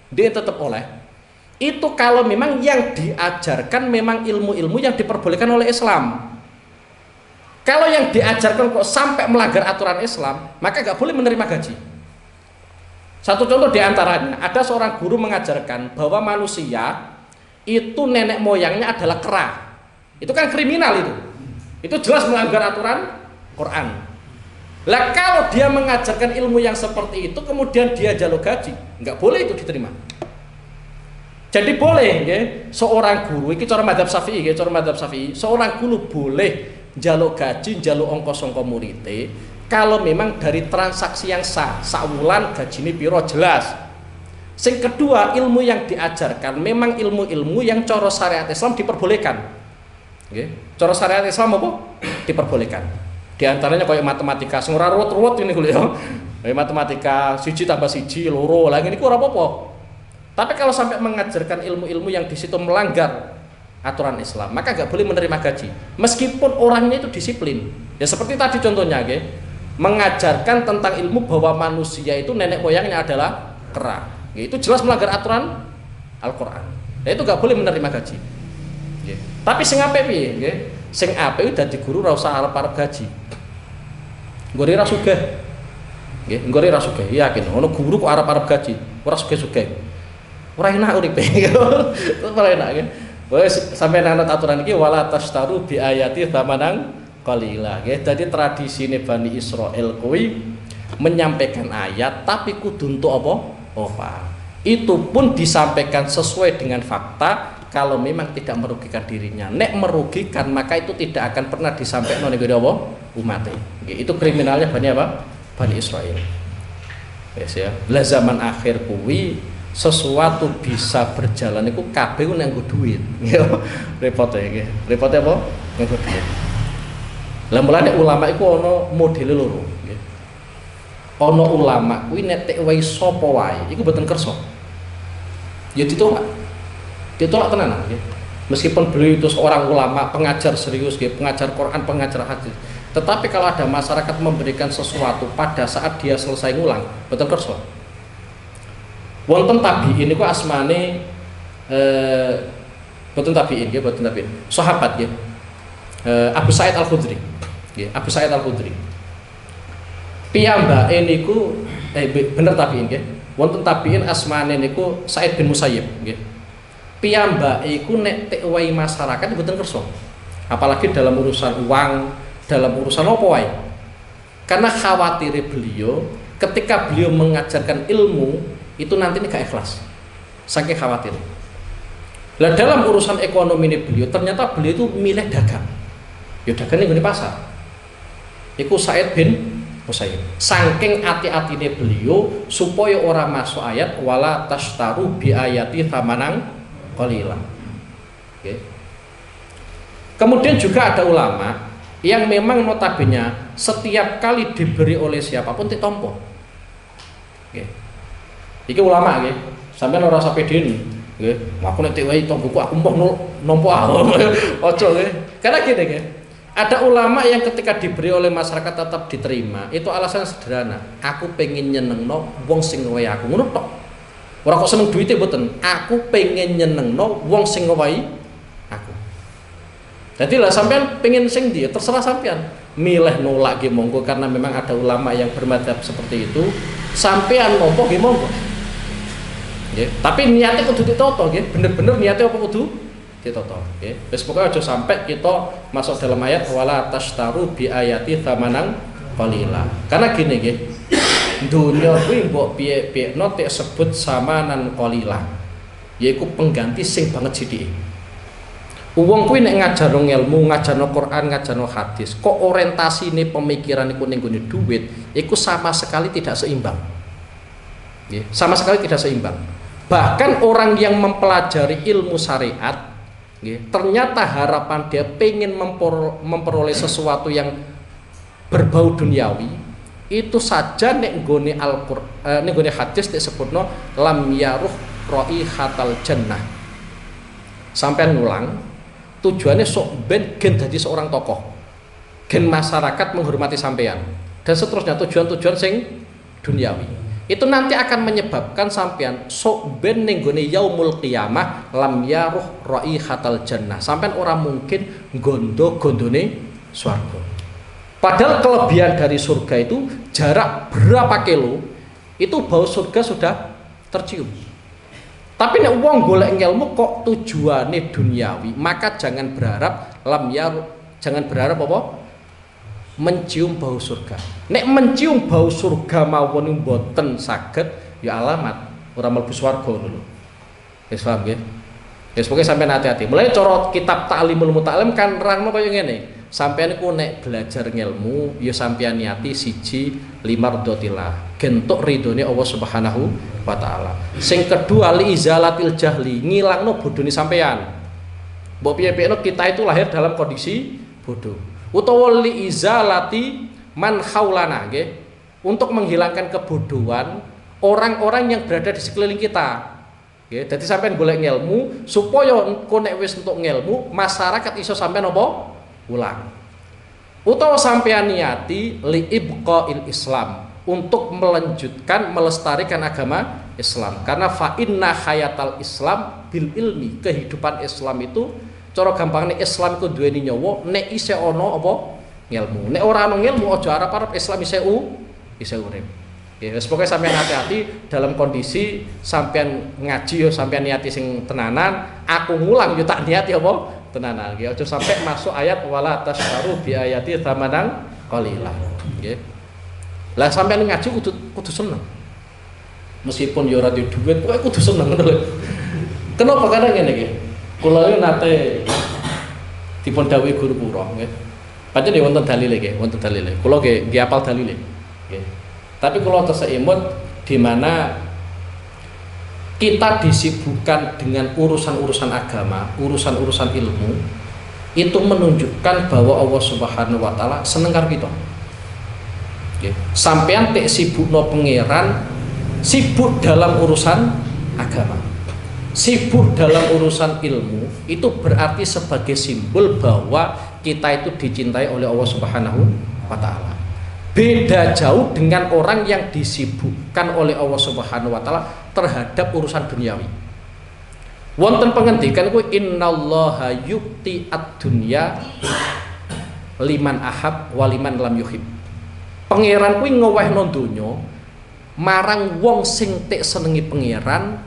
dia tetap oleh. Itu kalau memang yang diajarkan memang ilmu-ilmu yang diperbolehkan oleh Islam. Kalau yang diajarkan kok sampai melanggar aturan Islam, maka nggak boleh menerima gaji. Satu contoh diantaranya, ada seorang guru mengajarkan bahwa manusia itu nenek moyangnya adalah kera. Itu kan kriminal itu. Itu jelas melanggar aturan Quran. Lah kalau dia mengajarkan ilmu yang seperti itu, kemudian dia jaluk gaji, nggak boleh itu diterima. Jadi boleh, ya, seorang guru, ini cara mazhab Syafi'i, ya, cara mazhab Syafi'i, seorang guru boleh jaluk gaji, jaluk ongkos-ongkos muridé, kalau memang dari transaksi yang sah, sawulan gaji ini piro jelas. Sing kedua, ilmu yang diajarkan memang ilmu-ilmu yang cara syariat Islam diperbolehkan. Okay. Cara syariat Islam apa? Diperbolehkan. Di antaranya kayak matematika, sing ora ruwet-ruwet ini kuwi ya. Kayak matematika 1 tambah 1 loro, lah ngene iku ora apa-apa. Tapi kalau sampai mengajarkan ilmu-ilmu yang di situ melanggar aturan Islam, maka nggak boleh menerima gaji. Meskipun orangnya itu disiplin. Ya seperti tadi contohnya, okay? Mengajarkan tentang ilmu bahwa manusia itu nenek moyangnya adalah kera. Itu jelas melanggar aturan Al-Quran. Ya, itu nggak boleh menerima gaji. Ya. Tapi sing apik piye? Ya. Sing apik dadi guru ora usah arep-arep gaji. Nggone ra sugih. Nggih, nggone ra sugih. Yakin ono guru kok arep-arep gaji, ora sugih-sugih. Ora enak uripe. Ora enak ya. Wes sampai nanut aturan iki wala tastaru bi ayati thamanang qalila. Nggih, dadi tradisine Bani Israil kuwi menyampaikan ayat tapi kudu entuk apa? Opah. Itu pun disampaikan sesuai dengan fakta kalau memang tidak merugikan dirinya. Nek merugikan maka itu tidak akan pernah disampaikan oleh apa? Umatnya. Itu kriminalnya Bani apa? Bani Israil. Yes, ya. Lah zaman akhir kuwi sesuatu bisa berjalan itu kabeh nganggo duit. Repote iki. Repote apa? Nganggo duit. Lah mulane ulama iku ana modele loro. Ono ulama kuwi nek tek wae sapa wae iku mboten kersa. Ya ditolak. Ditolak tenan nggih. Meskipun beliau itu seorang ulama, pengajar serius nggih, pengajar Quran, pengajar hadis. Tetapi kalau ada masyarakat memberikan sesuatu pada saat dia selesai ngulang, mboten kersa. Wonten tabi'in niku asmane mboten tabi'in nggih, mboten tabi'in. Sahabat nggih. Abu Sa'id Al-Khudri. Nggih, Abu Sa'id Al-Khudri. Piyambake niku bener tabiin nggih. Wonten tabiin asmane niku Sa'id bin Musayyib nggih. Piyambake iku nek tek wae masyarakat mboten kersa. Apalagi dalam urusan uang, dalam urusan apa wae. Karena khawatir beliau ketika beliau mengajarkan ilmu itu nanti ini gak ikhlas. Saking khawatir. Lah dalam urusan ekonomi ini beliau ternyata beliau itu milih dagang. Ya dagang ning pasar. Iku Sa'id bin Musayyib. Saking hati-hatine beliau supaya orang masuk ayat wala tashtaru bi ayati thamanang qalilan. Okay. Kemudian juga ada ulama yang memang notabene setiap kali diberi oleh siapapun ditompo. Okay. Iki ulama nggih. Sampeyan ora usah pedeni. Nggih. Aku nek wae tomboku aku mbah nompo aja nggih. Karena gini nggih. Ada ulama yang ketika diberi oleh masyarakat tetap diterima. Itu alasan sederhana. Aku pengen nyenengno wong sing ngewehi aku. Ngono tok. Ora kok seneng duite mboten. Aku pengen nyenengno wong sing ngewehi aku. Jadi lah sampean pengen sing dia terserah sampean. Milih nolak nggih monggo karena memang ada ulama yang bermadzhab seperti itu. Sampean nampa nggih monggo. Nggih, tapi niatnya kudu ditata nggih. Bener-bener niatnya apa kudu ditata. Nggih. Wis pokoke aja sampai kita masuk dalam ayat wala tashtaru bi ayati tsamanan qalila. Karena gini nggih. Dunya kuwi mbok piye-piyekno tek sebut samanan qalila. Yaiku pengganti sing banget sithike. Wong kuwi nek ngajarno ilmu, ngajarno Quran, ngajarno hadis, kok orientasine pemikiran iku ning gone duit, iku sama sekali tidak seimbang. Nggih, sama sekali tidak seimbang. Bahkan orang yang mempelajari ilmu syariat, nggih, ternyata harapan dia pengen memperoleh sesuatu yang berbau duniawi, itu saja nek nggone Al-Qur'an, nek nggone hadis disebutno lam yaruh raihatal jannah. Sampean ngulang tujuannya sok ben gen jadi seorang tokoh, gen masyarakat menghormati sampean, dan seterusnya tujuan-tujuan sing duniawi itu nanti akan menyebabkan sampean sok ben ning gone yaumul qiyamah lam yaruh raihatal jannah, sampean orang mungkin gondo-gondone swarga. Padahal kelebihan dari surga itu jarak berapa kilo itu bau surga sudah tercium. Tapi nek wong golek ilmu kok tujuane duniawi, maka jangan berharap jangan berharap apa? Mencium bau surga. Nek mencium bau surga mawon mboten saged, ya alamat ora mlebu swarga lho. Wis paham nggih? Wis pokoke sampean hati-hati. Mulai cara kitab Ta'limul Muta'allim kan nerangno kaya ngene. Sampeyan iku nek belajar ilmu ya sampeyan niati siji limardhatillah, gentuk ridhone Allah Subhanahu wa taala. Sing kedua li izalatil jahli, ngilangno bodhone sampeyan. Mbok piye-piyeno kita itu lahir dalam kondisi bodoh. Utawa li izalati man haulana nggih, untuk menghilangkan kebodohan orang-orang yang berada di sekeliling kita. Nggih, dadi sampeyan golek ilmu supaya engko nek wis entuk ilmu, masyarakat iso sampeyan apa? Ulang. Utawa sampeyan niati li ibqail Islam, untuk melanjutkan melestarikan agama Islam, karena fa inna hayatal Islam bil ilmi, kehidupan Islam itu cara gampangnya Islam itu duweni nyawa nek isih ana apa ilmu. Nek ora ana ilmu aja arep-arep Islam isih urip. Ya wis pokoke sampeyan hati-hati dalam kondisi sampeyan ngaji yo sampeyan niati sing tenanan, aku ngulang yo tak niati apa tenanan. Nggih, aja sampai masuk ayat wala tasyaru bi ayati tsamanan qalila. Nggih. Lah sampeyan ngaji kudu seneng. Meskipun ya ora duwe duit, pokoke kudu seneng ngono lho. Kenapa karena ngene iki? Kula yo nate dipun dawuhi guru kula nggih. Pancen wonten dalile nggih, wonten dalile. Kula nggih apal dalile. Nggih. Tapi kula terseimut di mana kita disibukkan dengan urusan-urusan agama, urusan-urusan ilmu, itu menunjukkan bahwa Allah Subhanahu wa taala seneng karo kita. Nggih. Sampeyan tek sibukno pangeran, sibuk dalam urusan agama, sibuk dalam urusan ilmu, itu berarti sebagai simbol bahwa kita itu dicintai oleh Allah Subhanahu wa taala. Beda jauh dengan orang yang disibukkan oleh Allah Subhanahu wa taala terhadap urusan duniawi. Wonten pengendikan kuwi innallaha yu'ti ad-dunya liman ahab wa liman lam yuhib. Pangeran kuwi ngowehno donya marang wong sing tek senengi pangeran,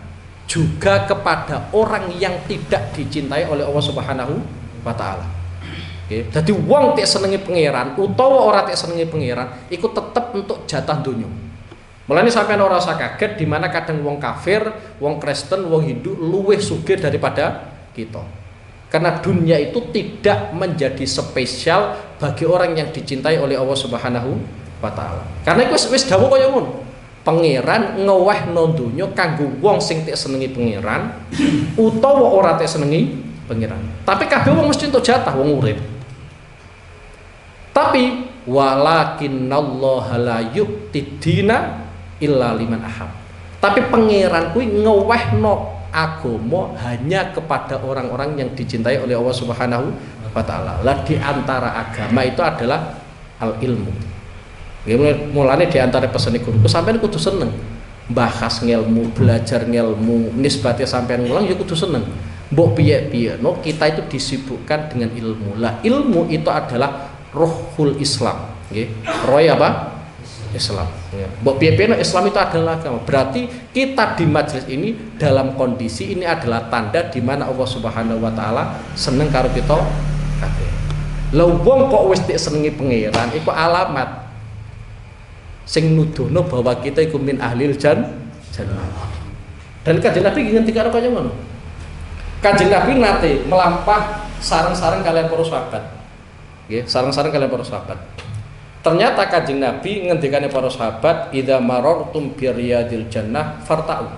juga kepada orang yang tidak dicintai oleh Allah Subhanahu wa taala. Oke, jadi wong tek senengi pangeran utawa ora tek senengi pangeran iku tetep untuk jatah donya. Mulane sampeyan ora usah kaget di mana kadang wong kafir, wong Kristen, wong Hindu luwih sugih daripada kita. Karena dunia itu tidak menjadi spesial bagi orang yang dicintai oleh Allah Subhanahu wa taala. Karena iku wis dawuh kaya ngono. Pangeran ngewehno donya kanggo wong sing tek senengi pangeran utawa ora tek senengi pangeran. Tapi kabeh wong mesti entuk jatah wong urip. Tapi walakinnallaha la yu'tid dina illa liman ahab. Tapi pangeran kuwi ngewehno agama hanya kepada orang-orang yang dicintai oleh Allah Subhanahu wa taala. Lah di antara agama itu adalah al ilmu. Mulane di antara pesan guruku sampean kudu seneng bahas ngelmu, belajar ngelmu, nisbate sampean ngulang ya kudu seneng. Mbok piye-piye no kita itu disibukkan dengan ilmu. Lah ilmu itu adalah rohul Islam, nggih. Roh apa? Islam. Ya. Mbok piye-piye Islam itu adalah agama. Berarti kita di majelis ini dalam kondisi ini adalah tanda di mana Allah Subhanahu wa taala seneng karo kita kabeh. Lah wong kok wis senengi pangeran iku alamat sing nuduhno bahwa kita iku min ahlil jannah. Dan Kanjeng Nabi ngendika kaya ngono. Kanjeng Nabi nate melampah sareng-sareng kalian para sahabat. Nggih, sareng-sareng kalian para sahabat. Ternyata Kanjeng Nabi ngendikane para sahabat, "Idza marartum bi riyadil jannah farta'u."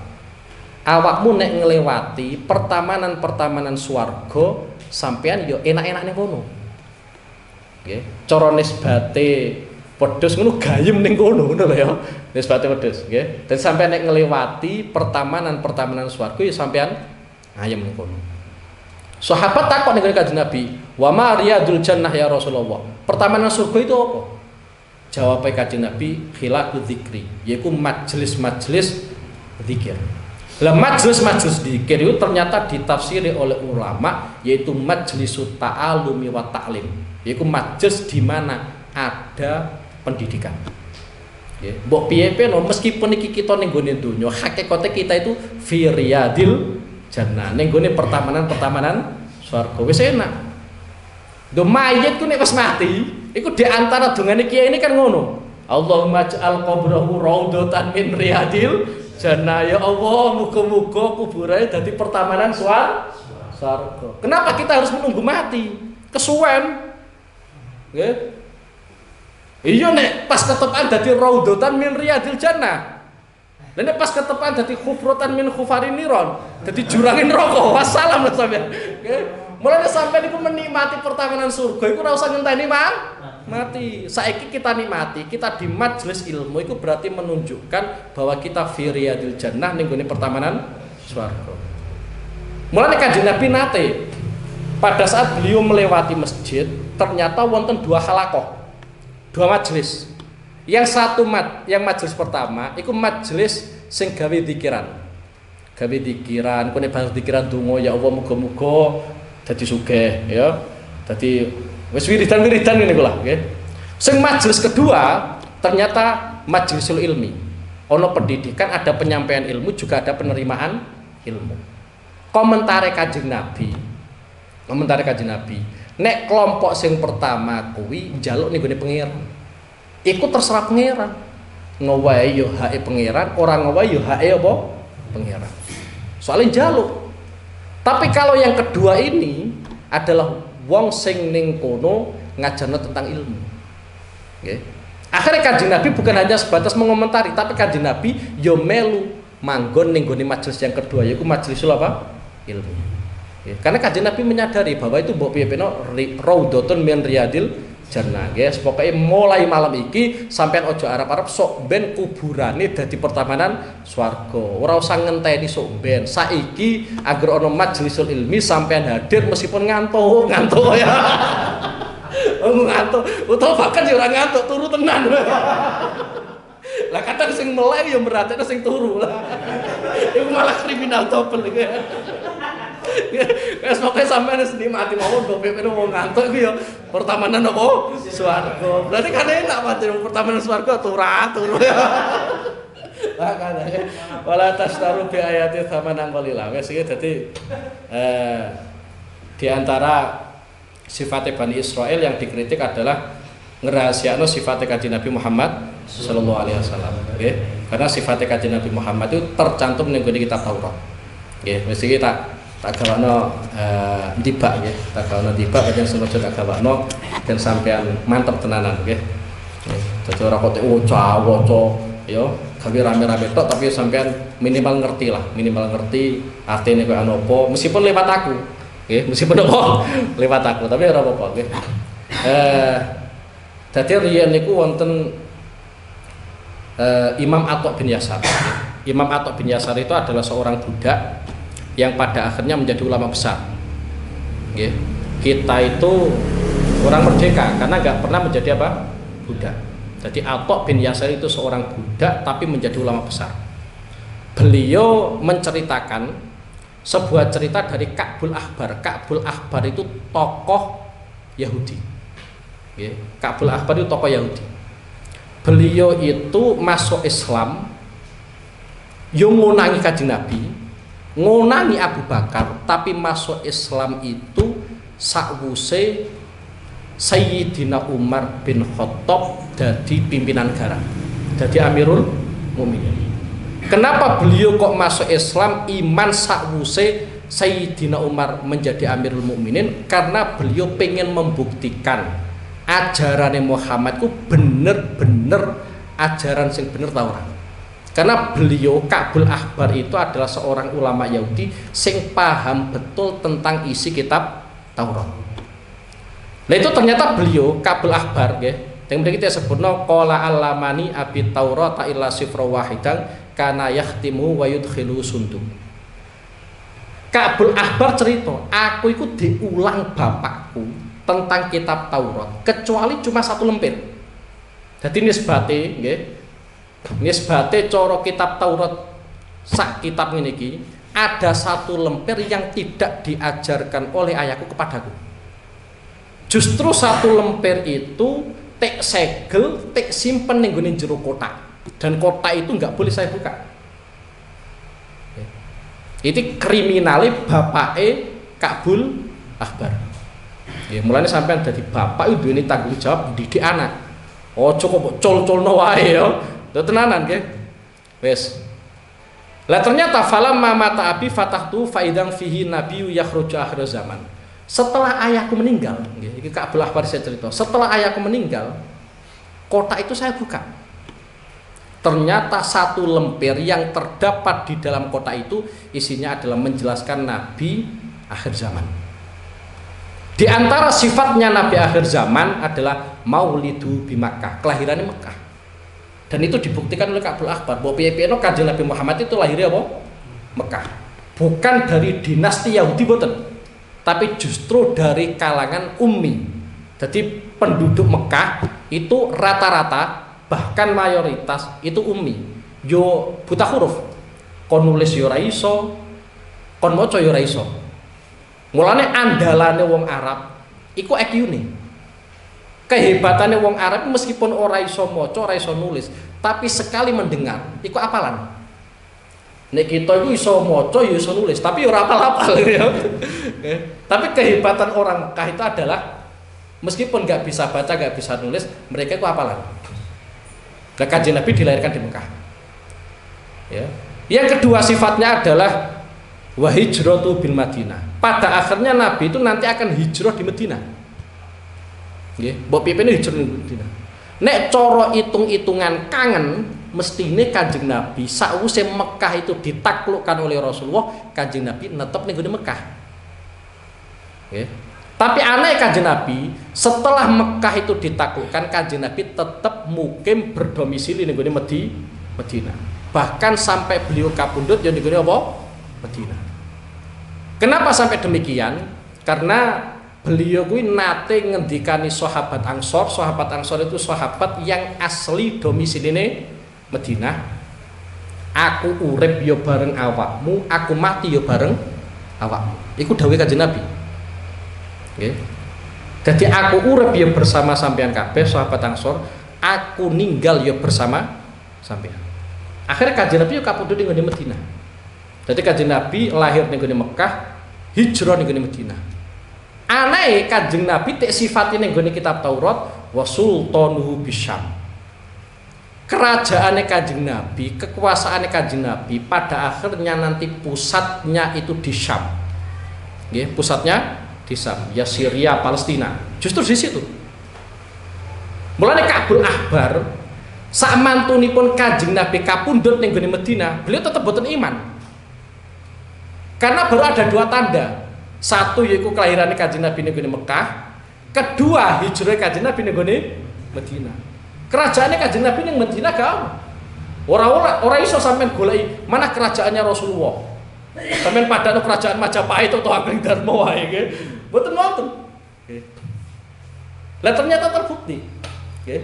Awakmu nek nglewati pertamanan-pertamanan swarga, sampean yo enak-enak ning kono. Nggih, cara nisbate wedhus ngono gayem ning kono ngono lho ya. Nisbate wedhus, nggih. Dadi sampean nek nglewati pertamanan-pertamanan swarga ya sampean ayem ning kono. Sahabat takon ning Kanjeng Nabi, "Wa ma riyadul jannah ya Rasulullah?" Pertamanan surga itu apa? Jawab Kanjeng Nabi, "Khilaqu dzikri," yaitu majelis-majelis zikir. Lah majelis-majelis zikir itu ternyata ditafsiri oleh ulama yaitu majlisut ta'alumi wa ta'lim, yaitu majelis di mana ada pendidikan. Ya, mbok piye-piye no meskipun iki kita ning gone donya, hakikate kita itu fi riyadil jannah, ning gone pertamanan-pertamanan swarga wis enak. Do mayit ku nek wis mati, iku di antara dongane kiai ini kan ngono. Allahumma ij'al qabrahu raudhatan min riyadil jannah. Ya Allah, muga-muga kuburane dadi pertamanan swarga. Kenapa kita harus menunggu mati? Kesuwen. Nggih. Iya nek pas ketepan dadi raudhatan min riyadil jannah. Lah nek pas ketepan dadi khufratan min khufarin niron, dadi jurangin neraka. Wassalam lho sampeyan. Nggih. Mulane sampeyan iku menikmati pertamanan surga iku ora usah ngenteni mati. Saiki kita nikmati, kita di majelis ilmu itu berarti menunjukkan bahwa kita fi riyadil jannah ning gone pertamanan swarga. Mulane Kanjeng Nabi nate pada saat beliau melewati masjid, ternyata wonten dua halaqah. Dua majelis. Yang satu yang majelis pertama iku majelis sing gawe dzikiran. Gawe dzikiran, kene bar dzikiran donga ya Allah muga-muga dadi sugih ya. Dadi wis wiridan-wiridan ngene kula nggih. Sing majelis kedua ternyata majlisul ilmi. Ono pendidikan, ada penyampaian ilmu, juga ada penerimaan ilmu. Komentare Kanjeng Nabi. Nek kelompok sing pertama kuwi njaluk ning gone pangeran. Iku terserah pangeran. Ngowae yo hake pangeran, ora ngowae yo hake apa? Pangeran. Soalnya njaluk. Tapi kalau yang kedua ini adalah wong sing ning kono ngajarno tentang ilmu. Nggih. Akhirnya Kanjeng Nabi bukan hanya sebatas mengomentari, tapi Kanjeng Nabi yo melu manggon ning gone majelis yang kedua yaiku majlisul apa? Ilmu. Ya, karena Kanjeng Nabi menyadari bahwa itu mbok piye-piye raudhatun min riyadil jannah. Guys, pokoknya mulai malam iki sampean ojo arep-arep sok ben kuburane dadi pertamanan swarga. Ora usah ngenteni sok ben. Saiki agar ana majlisul ilmi sampean hadir meskipun ngantuk ya. Ngantuk, utawa bahkan ya ora ngantuk, turu tenan. Lah kadang sing melek ya merhatekno sing turu lah. Iku malah kriminal double iki. Wes pokoke sampeyan wis nikmati mawon kok pepe wong ngantuk iku ya pertamanan apa? Swarga. Berarti kan enak pancen pertamanan swarga turu ya. Lah kan wala tastaru bi ayati tsamanan qalila. Wes iki dadi di antara sifat Bani Israil yang dikritik adalah ngerahasiakno sifat Kanjeng Nabi Muhammad sallallahu alaihi wasallam. Nggih. Karena sifat Kanjeng Nabi Muhammad itu tercantum ning kitab Taurat. Nggih, mesti kita tak gawakno ndibak nggih, tak gawakno ndibak panjenengan senajan tak gawakno ben sampean mantep tenanan nggih. Dadi ora kok waca ya, gawe rame-rame tok tapi sampean minimal ngerti lah, minimal ngerti artine kok ana apa meskipun lewat aku. Nggih, meskipun apa lewat aku, tapi ora apa-apa nggih. Dadi riyen niku wonten Imam Athaq bin Yasar. Imam Athaq bin Yasar itu adalah seorang budak yang pada akhirnya menjadi ulama besar. Nggih. Kita itu orang merdeka karena nggak pernah menjadi apa? Budak. Jadi Athaq bin Yasar itu seorang budak tapi menjadi ulama besar. Beliau menceritakan sebuah cerita dari Ka'bul Ahbar. Ka'bul Ahbar itu tokoh Yahudi. Ka'bul Ahbar itu tokoh Yahudi. beliau itu masuk Islam yo ngonangi Kanjeng Nabi, ngonangi Abu Bakar, tapi masuk Islam itu sakwuse Sayyidina Umar bin Khattab jadi pimpinan negara, jadi Amirul Mukminin. Kenapa beliau kok masuk Islam iman sakwuse Sayyidina Umar menjadi Amirul Mukminin? Karena beliau pengen membuktikan ajaran Muhammad itu bener-bener ajaran sing bener ta ora. Karena beliau Ka'bul Ahbar itu adalah seorang ulama Yahudi sing paham betul tentang isi kitab Taurat. Nah itu ternyata beliau Ka'bul Ahbar nggih, yang kita sebutno qala alamani abi Taurat illa sifra wahidan kana yahtimu wa yudkhilu sunduk. Ka'bul Ahbar cerita, aku itu diulang bapakku tentang kitab Taurat kecuali cuma satu lemper. Jadi nisbate nggih, nisbate cara kitab Taurat sak kitab ngene iki ada satu lemper yang tidak diajarkan oleh ayahku kepadaku. Justru satu lemper itu tek segel, tek simpen ning gone jero kotak, dan kotak itu nggak boleh saya buka. Itu kriminale bapake Ka'bul Ahbar. Ya mulane sampean dadi bapak itu duweni tanggung jawab didik anak. Ojo kok col-colno wae ya. Tenanan nggih. Wes. Lah ternyata falamma mata abi fatahtu faidang fihi nabiyyu yakhruju akhir zaman. Setelah ayahku meninggal, nggih, iki Ka'bul Ahbar saya cerita. Setelah ayahku meninggal, kotak itu saya buka. Ternyata satu lemper yang terdapat di dalam kotak itu isinya adalah menjelaskan Nabi akhir zaman. Di antara sifatnya Nabi akhir zaman adalah maulidu bi Makkah, kelahirannya Mekah. Dan itu dibuktikan oleh Ka'bul Ahbar bahwa piye-piye Kanjeng Nabi Muhammad itu lahirnya apa? Mekah. Bukan dari dinasti Yahudi boten, tapi justru dari kalangan ummi. Jadi penduduk Mekah itu rata-rata bahkan mayoritas itu ummi, yo buta huruf, kon nulis yo ora iso, kon maca yo ora iso. Mulane andalane wong Arab iku EQ-ne. Kehebatannya wong Arab meskipun ora iso maca, ora iso nulis, tapi sekali mendengar iku apalan. Nek kita itu iso maca ya iso nulis, tapi ora apal-apal ya. Tapi kehebatan orang Mekah itu adalah meskipun nggak bisa baca, nggak bisa nulis, mereka itu apalan. Nah, Kanjeng Nabi dilahirkan di Mekah. Ya. Yang kedua sifatnya adalah wa hijratu bil Madinah. Pada akhirnya Nabi itu nanti akan hijrah di Madinah. Nggih, mbok piye hijrah di Madinah. Nek cara hitung-hitungan kangen mestine Kanjeng Nabi sakwise Mekah itu ditaklukkan oleh Rasulullah, Kanjeng Nabi netep ning Mekah. Nggih. Tapi aneh Kanjeng Nabi setelah Mekah itu ditaklukkan, Kanjeng Nabi tetap mukim berdomisili ning Madinah. Bahkan sampai beliau kapundhut ya ning apa? Madinah. Kenapa sampai demikian? Karena beliau kuwi nate ngendikani sahabat Ansor. Sahabat Ansor itu sahabat yang asli domisiline Madinah. Aku urip ya bareng awakmu, aku mati ya bareng awakmu. Iku dawuh Kanjeng Nabi. Nggih. Jadi aku urip ya bersama sampean kabeh sahabat Ansor, aku ninggal ya bersama sampean. Akhirnya Kanjeng Nabi yo kapundhut ning Madinah. Jadi Kanjeng Nabi lahir ning Mekah, hijrah ning Madinah. Aneh Kanjeng Nabi tek sifatine ning kitab Taurat wa sultanuhu bisyam. Kerajaannya Kanjeng Nabi, kekuasaannya Kanjeng Nabi pada akhirnya nanti pusatnya itu di Syam. Nggih, pusatnya di Syam, ya Syria, Palestina. Justru di situ. Mulane Ka'bul Ahbar sak mantunipun Kanjeng Nabi kapundhut ning Madinah, beliau tetap boten iman. Karena baru ada dua tanda. Satu yaitu kelahirannya Kanjeng Nabi ning Mekah, kedua hijrah Kanjeng Nabi ning Madinah. Kerajaannya Kanjeng Nabi ning Madinah gak ora iso sampean goleki mana kerajaannya Rasulullah. Sampeyan padano kerajaan Majapahit atau Ageng Darma wae nggih. Mboten wonten. Nggih. Lah ternyata terbukti. Nggih.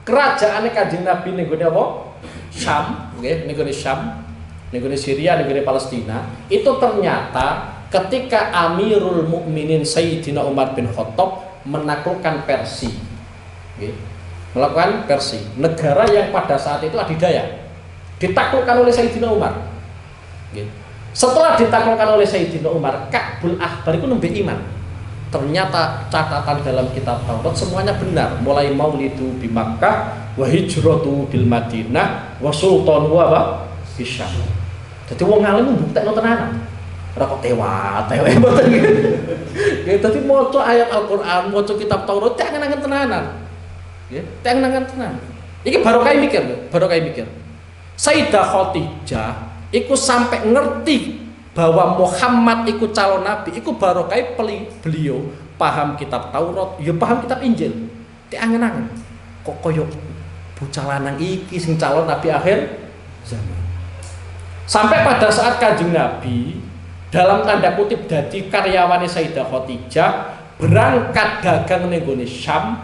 Kerajaane Kanjeng Nabi ning gone apa? Syam, nggih, ning gone Syam, ning gone Syria, ning gone Palestina, itu ternyata ketika Amirul Mukminin Sayyidina Umar bin Khattab menaklukkan Persia. Nggih. melakukan Persi, negara yang pada saat itu adidaya, ditaklukkan oleh Sayyidina Umar. Setelah ditaklukkan oleh Sayyidina Umar, Ka'bul Ahbar itu nembe iman. Ternyata catatan dalam kitab Taurat semuanya benar, mulai maulidu di Makkah, wa hijratu bil Madinah, wa sultanu apa? Bisyam. Jadi wong alim mbuktekno tenanan. Ora kok tewa mboten gitu. Dadi maca ayat Al-Qur'an, maca kitab Taurat tak angen-angen tenanan. Nggih, tak angen-angen tenanan. Iki barokah mikir. Sayyidah Khadijah iku sampai ngerti bahwa Muhammad iku calon nabi, iku barokah beliau paham kitab Taurat, ya paham kitab Injil. Tik angen-angen. Kok koyo bocah lanang iki sing calon nabi akhir zaman. Sampai pada saat Kanjeng Nabi dalam tanda kutip dadi karyawane Sayyidah Khadijah berangkat dagang ning gone Syam,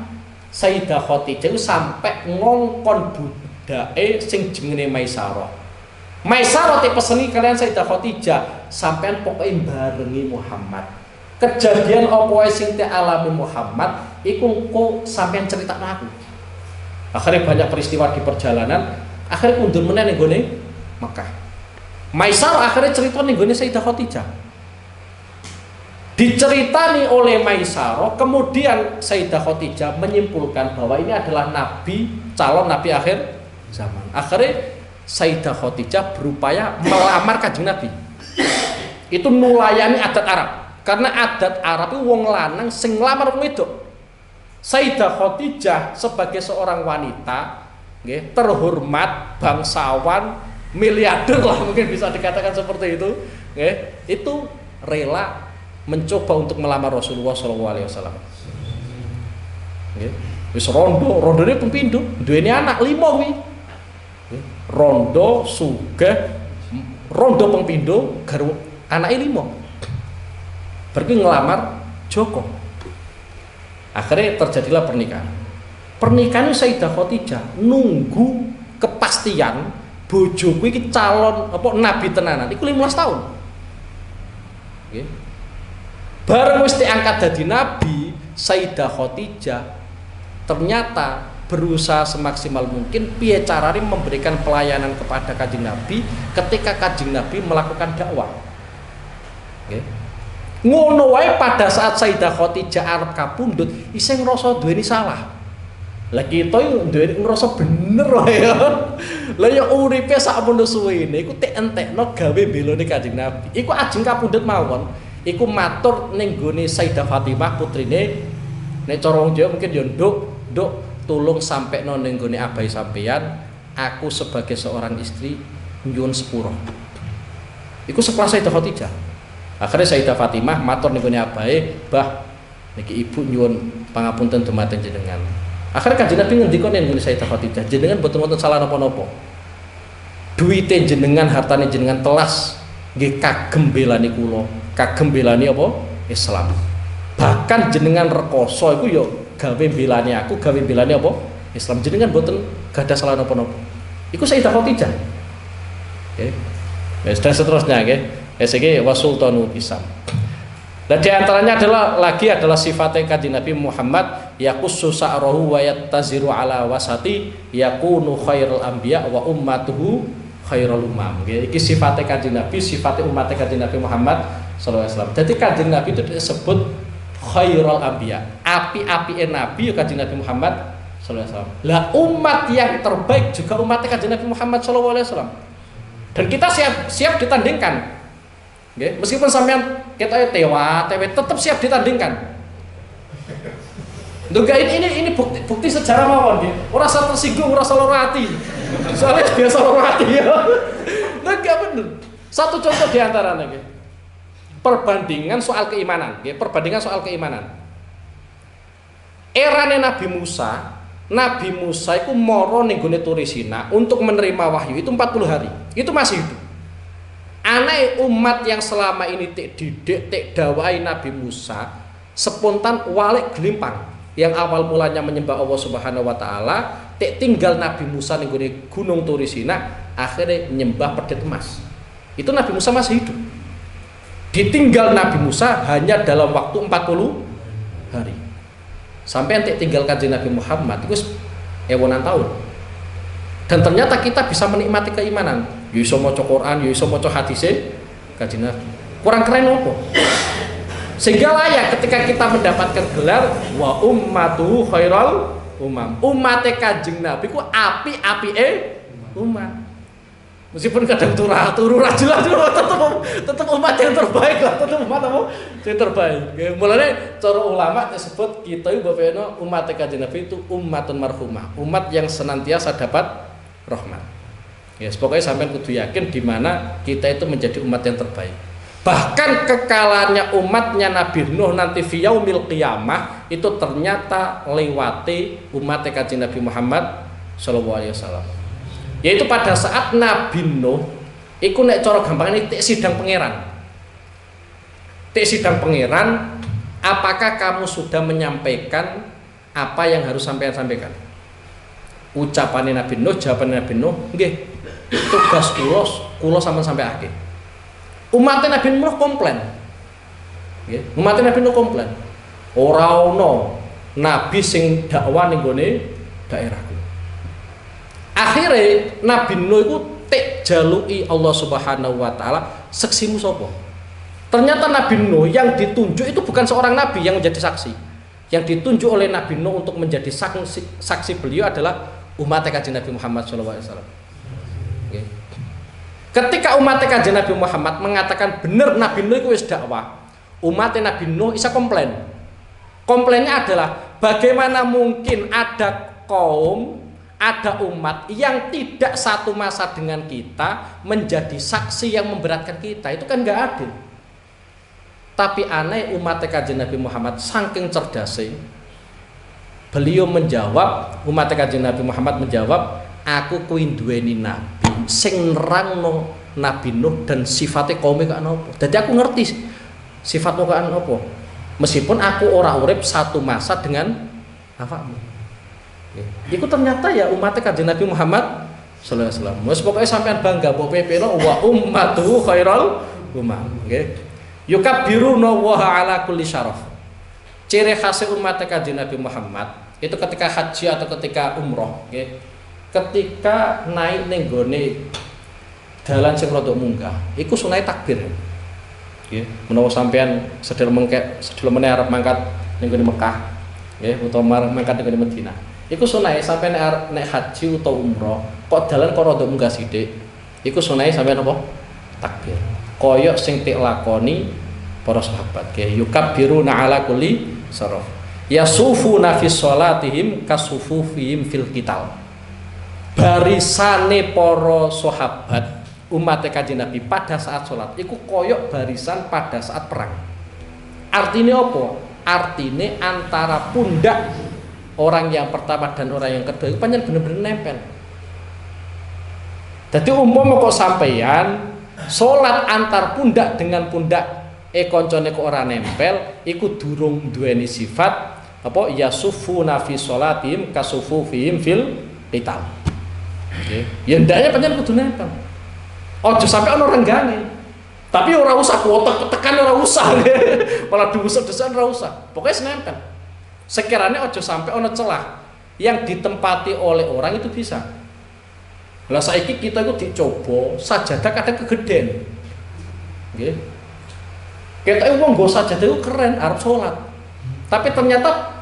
Sayyidah Khadijah sampai ngongkon budake sing jenenge Maisarah. Maisarah peseni kalian Sayyidah Khadijah sampean pokoknya barengi Muhammad. Kejadian apa wae sing alami Muhammad iku engko sampean critakno aku. Akhirnya banyak peristiwa di perjalanan, akhirnya mundur meneh ning gone Mekah. Maisarah akhirnya cerita ning gone Sayyidah Khadijah. Diceritani oleh Maisarah, kemudian Sayyidah Khadijah menyimpulkan bahwa ini adalah nabi, calon nabi akhir zaman. Akhirnya Sayyidah Khadijah berupaya melamar Kanjeng Nabi. Itu nulayani adat Arab. Karena adat Arab itu wong lanang sing nglamar wong wedok. Sayyidah Khadijah sebagai seorang wanita, nggih, terhormat, bangsawan, miliarder lah mungkin bisa dikatakan seperti itu, nggih, itu rela mencoba untuk melamar Rasulullah SAW. Nggih. Wis rondone pempindo, duweni anak 5 kuwi. Rondo sugih, rondo pengpindo garwa anake 5. Berarti ngelamar Joko. Akhirnya terjadilah pernikahan. Pernikahan Sayyidah Khadijah nunggu kepastian bojoku iki calon apa nabi tenanan iku 15 tahun. Nggih. Bareng wis diangkat dadi nabi, Sayyidah Khadijah ternyata berusaha semaksimal mungkin piye carane memberikan pelayanan kepada Kanjeng Nabi ketika Kanjeng Nabi melakukan dakwah. Nggih. Ngono wae pada saat Sayyidah Khadijah arep kapundhut isih ngrasa duweni salah. Lah kita yo duweni ngrasa bener wae ya. Lah ya uripe sakmono suwene iku tek entekno gawe belone Kanjeng Nabi. Iku ajeng kapundhut mawon, iku matur ning gone Sayyidah Fatimah putrine nek cara wong Jawa mungkin yo nduk tolong sampai ning gone abai sampeyan, aku sebagai seorang istri nyuwun sepuro. Iku sekelas Sayyidah Khadijah. Akhirnya Sayyidah Fatimah matur ning gone abai, "Mbah, niki ibu nyuwun pangapunten dumateng jenengan." Akhirnya Kanjeng Nabi ngendika ning gone Sayyidah Khadijah, "Jenengan boten wonten salah napa-napa. Duwite jenengan, hartane jenengan telas nggih kagem belani kula, kagem belani apa? Islam. Bahkan jenengan rekoso iku ya gawe belani aku, gawe belani apa? Islam. Jenengan boten gadah salah napa-napa." Iku Sayyidah Khadijah. Nggih. Wis seterusnya nggih. Wis iki wasultanu Isam. Dan di antaranya adalah sifatnya Kanjeng Nabi Muhammad yaqussu sa'rahu wa yattaziru ala wasati yakunu khairul anbiya wa ummatuhu khairul umam. Nggih. Iki sifatnya Kanjeng Nabi, sifatnya umat Kanjeng Nabi Muhammad sallallahu alaihi wasallam. Jadi Kanjeng Nabi itu disebut khairul anbiya, api-apike nabi ya Kanjeng Nabi Muhammad sallallahu alaihi wasallam. Lah umat yang terbaik juga umat Kanjeng Nabi Muhammad sallallahu alaihi wasallam. Dan kita siap ditandingkan. Nggih, meskipun sampean ketake tewa tetap siap ditandingkan. Nggak ini bukti sejarah mawon nggih. Ora usah tersinggung, ora usah lara ati. Soalnya biasa lara ati ya. Nggak bener. Satu contoh di antaranya nggih. Perbandingan soal keimanan, nggih, perbandingan soal keimanan. Erane Nabi Musa itu moro ning gone Turisina untuk menerima wahyu itu 40 hari. Itu masih hidup. Anak umat yang selama ini tek didik, tek dawai Nabi Musa spontan walik gelimpang. Yang awal mulanya menyembah Allah Subhanahu wa taala, tek tinggal Nabi Musa ning gone Gunung Turisina, akhirnya nyembah pedet emas. Itu Nabi Musa masih hidup. Ditinggal Nabi Musa hanya dalam waktu 40 hari. Sampai tek tinggal Kanjeng Nabi Muhammad itu ewonan tahun. Dan ternyata kita bisa menikmati keimanan. Ya iso maca Quran, ya iso maca hadise Kanjeng Nabi. Kurang keren apa? Sehingga layak ketika kita mendapatkan gelar wa ummatu khairal umam. Umate Kanjeng Nabi ku api-apike umat. Meskipun kadang turu ra jelas tetap umat yang terbaik lah, tetap umat apa? Yang terbaik. Mulane cara ulama disebut kita iku bapeno umat Kanjeng Nabi itu ummatun marhumah, umat yang senantiasa dapat rahmat. Ya, pokoknya sampean kudu yakin di mana kita itu menjadi umat yang terbaik. Bahkan kekalahannya umatnya Nabi Nuh nanti fi yaumil qiyamah itu ternyata lewati umat Kanjeng Nabi Muhammad sallallahu alaihi wasallam. Yaitu pada saat Nabi Nuh iku nek cara gampangane tik sidang pangeran. Tik sidang pangeran, apakah kamu sudah menyampaikan apa yang harus sampean sampaikan? Ucapannya Nabi Nuh, jawabannya Nabi Nuh, nggih. Tugas kula sampean sampai akhir. Umatnya Nabi Nuh komplain. Nggih, umatnya Nabi Nuh komplain. Ora ono nabi sing dakwah ning gone daerah. Akhirnya Nabi Nuh itu tek jalui Allah Subhanahu wa taala, saksimu sapa? Ternyata Nabi Nuh yang ditunjuk itu bukan seorang nabi yang menjadi saksi. Yang ditunjuk oleh Nabi Nuh untuk menjadi saksi beliau adalah umat Kanjeng Nabi Muhammad sallallahu alaihi wasallam. Okay. Ketika umat Kanjeng Nabi Muhammad mengatakan benar Nabi Nuh itu wis dakwah, umat Nabi Nuh isa komplain. Komplainnya adalah bagaimana mungkin ada kaum, ada umat yang tidak satu masa dengan kita menjadi saksi yang memberatkan kita. Itu kan nggak adil. Tapi aneh umat Kanjeng Nabi Muhammad saking cerdasnya, beliau menjawab, umat Kanjeng Nabi Muhammad menjawab, aku kuwi duweni nabi sing nerangno Nabi Nuh dan sifatnya kaum kok ana apa. Jadi aku ngerti sifat kok ana apa. Meskipun aku ora urip satu masa dengan awakmu. Iku ternyata ya umat Kanjeng Nabi Muhammad sallallahu alaihi wasallam. Wes pokoke sampean bangga mbok pepeno wa ummatuhu khairal umam, nggih. Yukabbiruna wa ala kulli syaraf. Ciri khas umat Kanjeng Nabi Muhammad itu ketika haji atau ketika umroh, nggih. Ketika naik ning gone dalan sing rada munggah, iku sunai takbir. Nggih, menawa sampean sedher meneh arep mangkat ning gone Mekah, nggih, utawa mangkat ning gone Madinah. Iku sunai sampai nek haji atau umroh kok dalan kok rada munggah sithik. Iku sunai sampai apa? Takbir. Koyok sing tik lakoni para sahabat. Ke yukabbiruna ala kulli saraf. Yasufuna fi sholatihim kasufufihim fil qital. Barisane para sahabat umat Kanjeng Nabi pada saat sholat iku koyok barisan pada saat perang. Artinya apa? Artinya antara pundak orang yang pertama dan orang yang kedua itu panjang bener-bener nempel. Jadi umum kok sampeyan sholat antar pundak dengan pundak koncone kok ora nempel, iku durung duweni sifat apa yasufuna fi sholatihim kasufufihim fil qital. Nggih. Ya ndaknya panjang kudu nempel. Ojo sampai ana renggane. Tapi ora usah kuotek tekan ora usah. Malah diusap-usap ora usah. Pokoknya nempel. Sekiranya ojo sampai ono celah yang ditempati oleh orang itu bisa. Lah saiki kita itu dicoba sajadah kadang kegedean. Nggih. Ketoke wong nggo sajadah itu keren arep salat. Tapi ternyata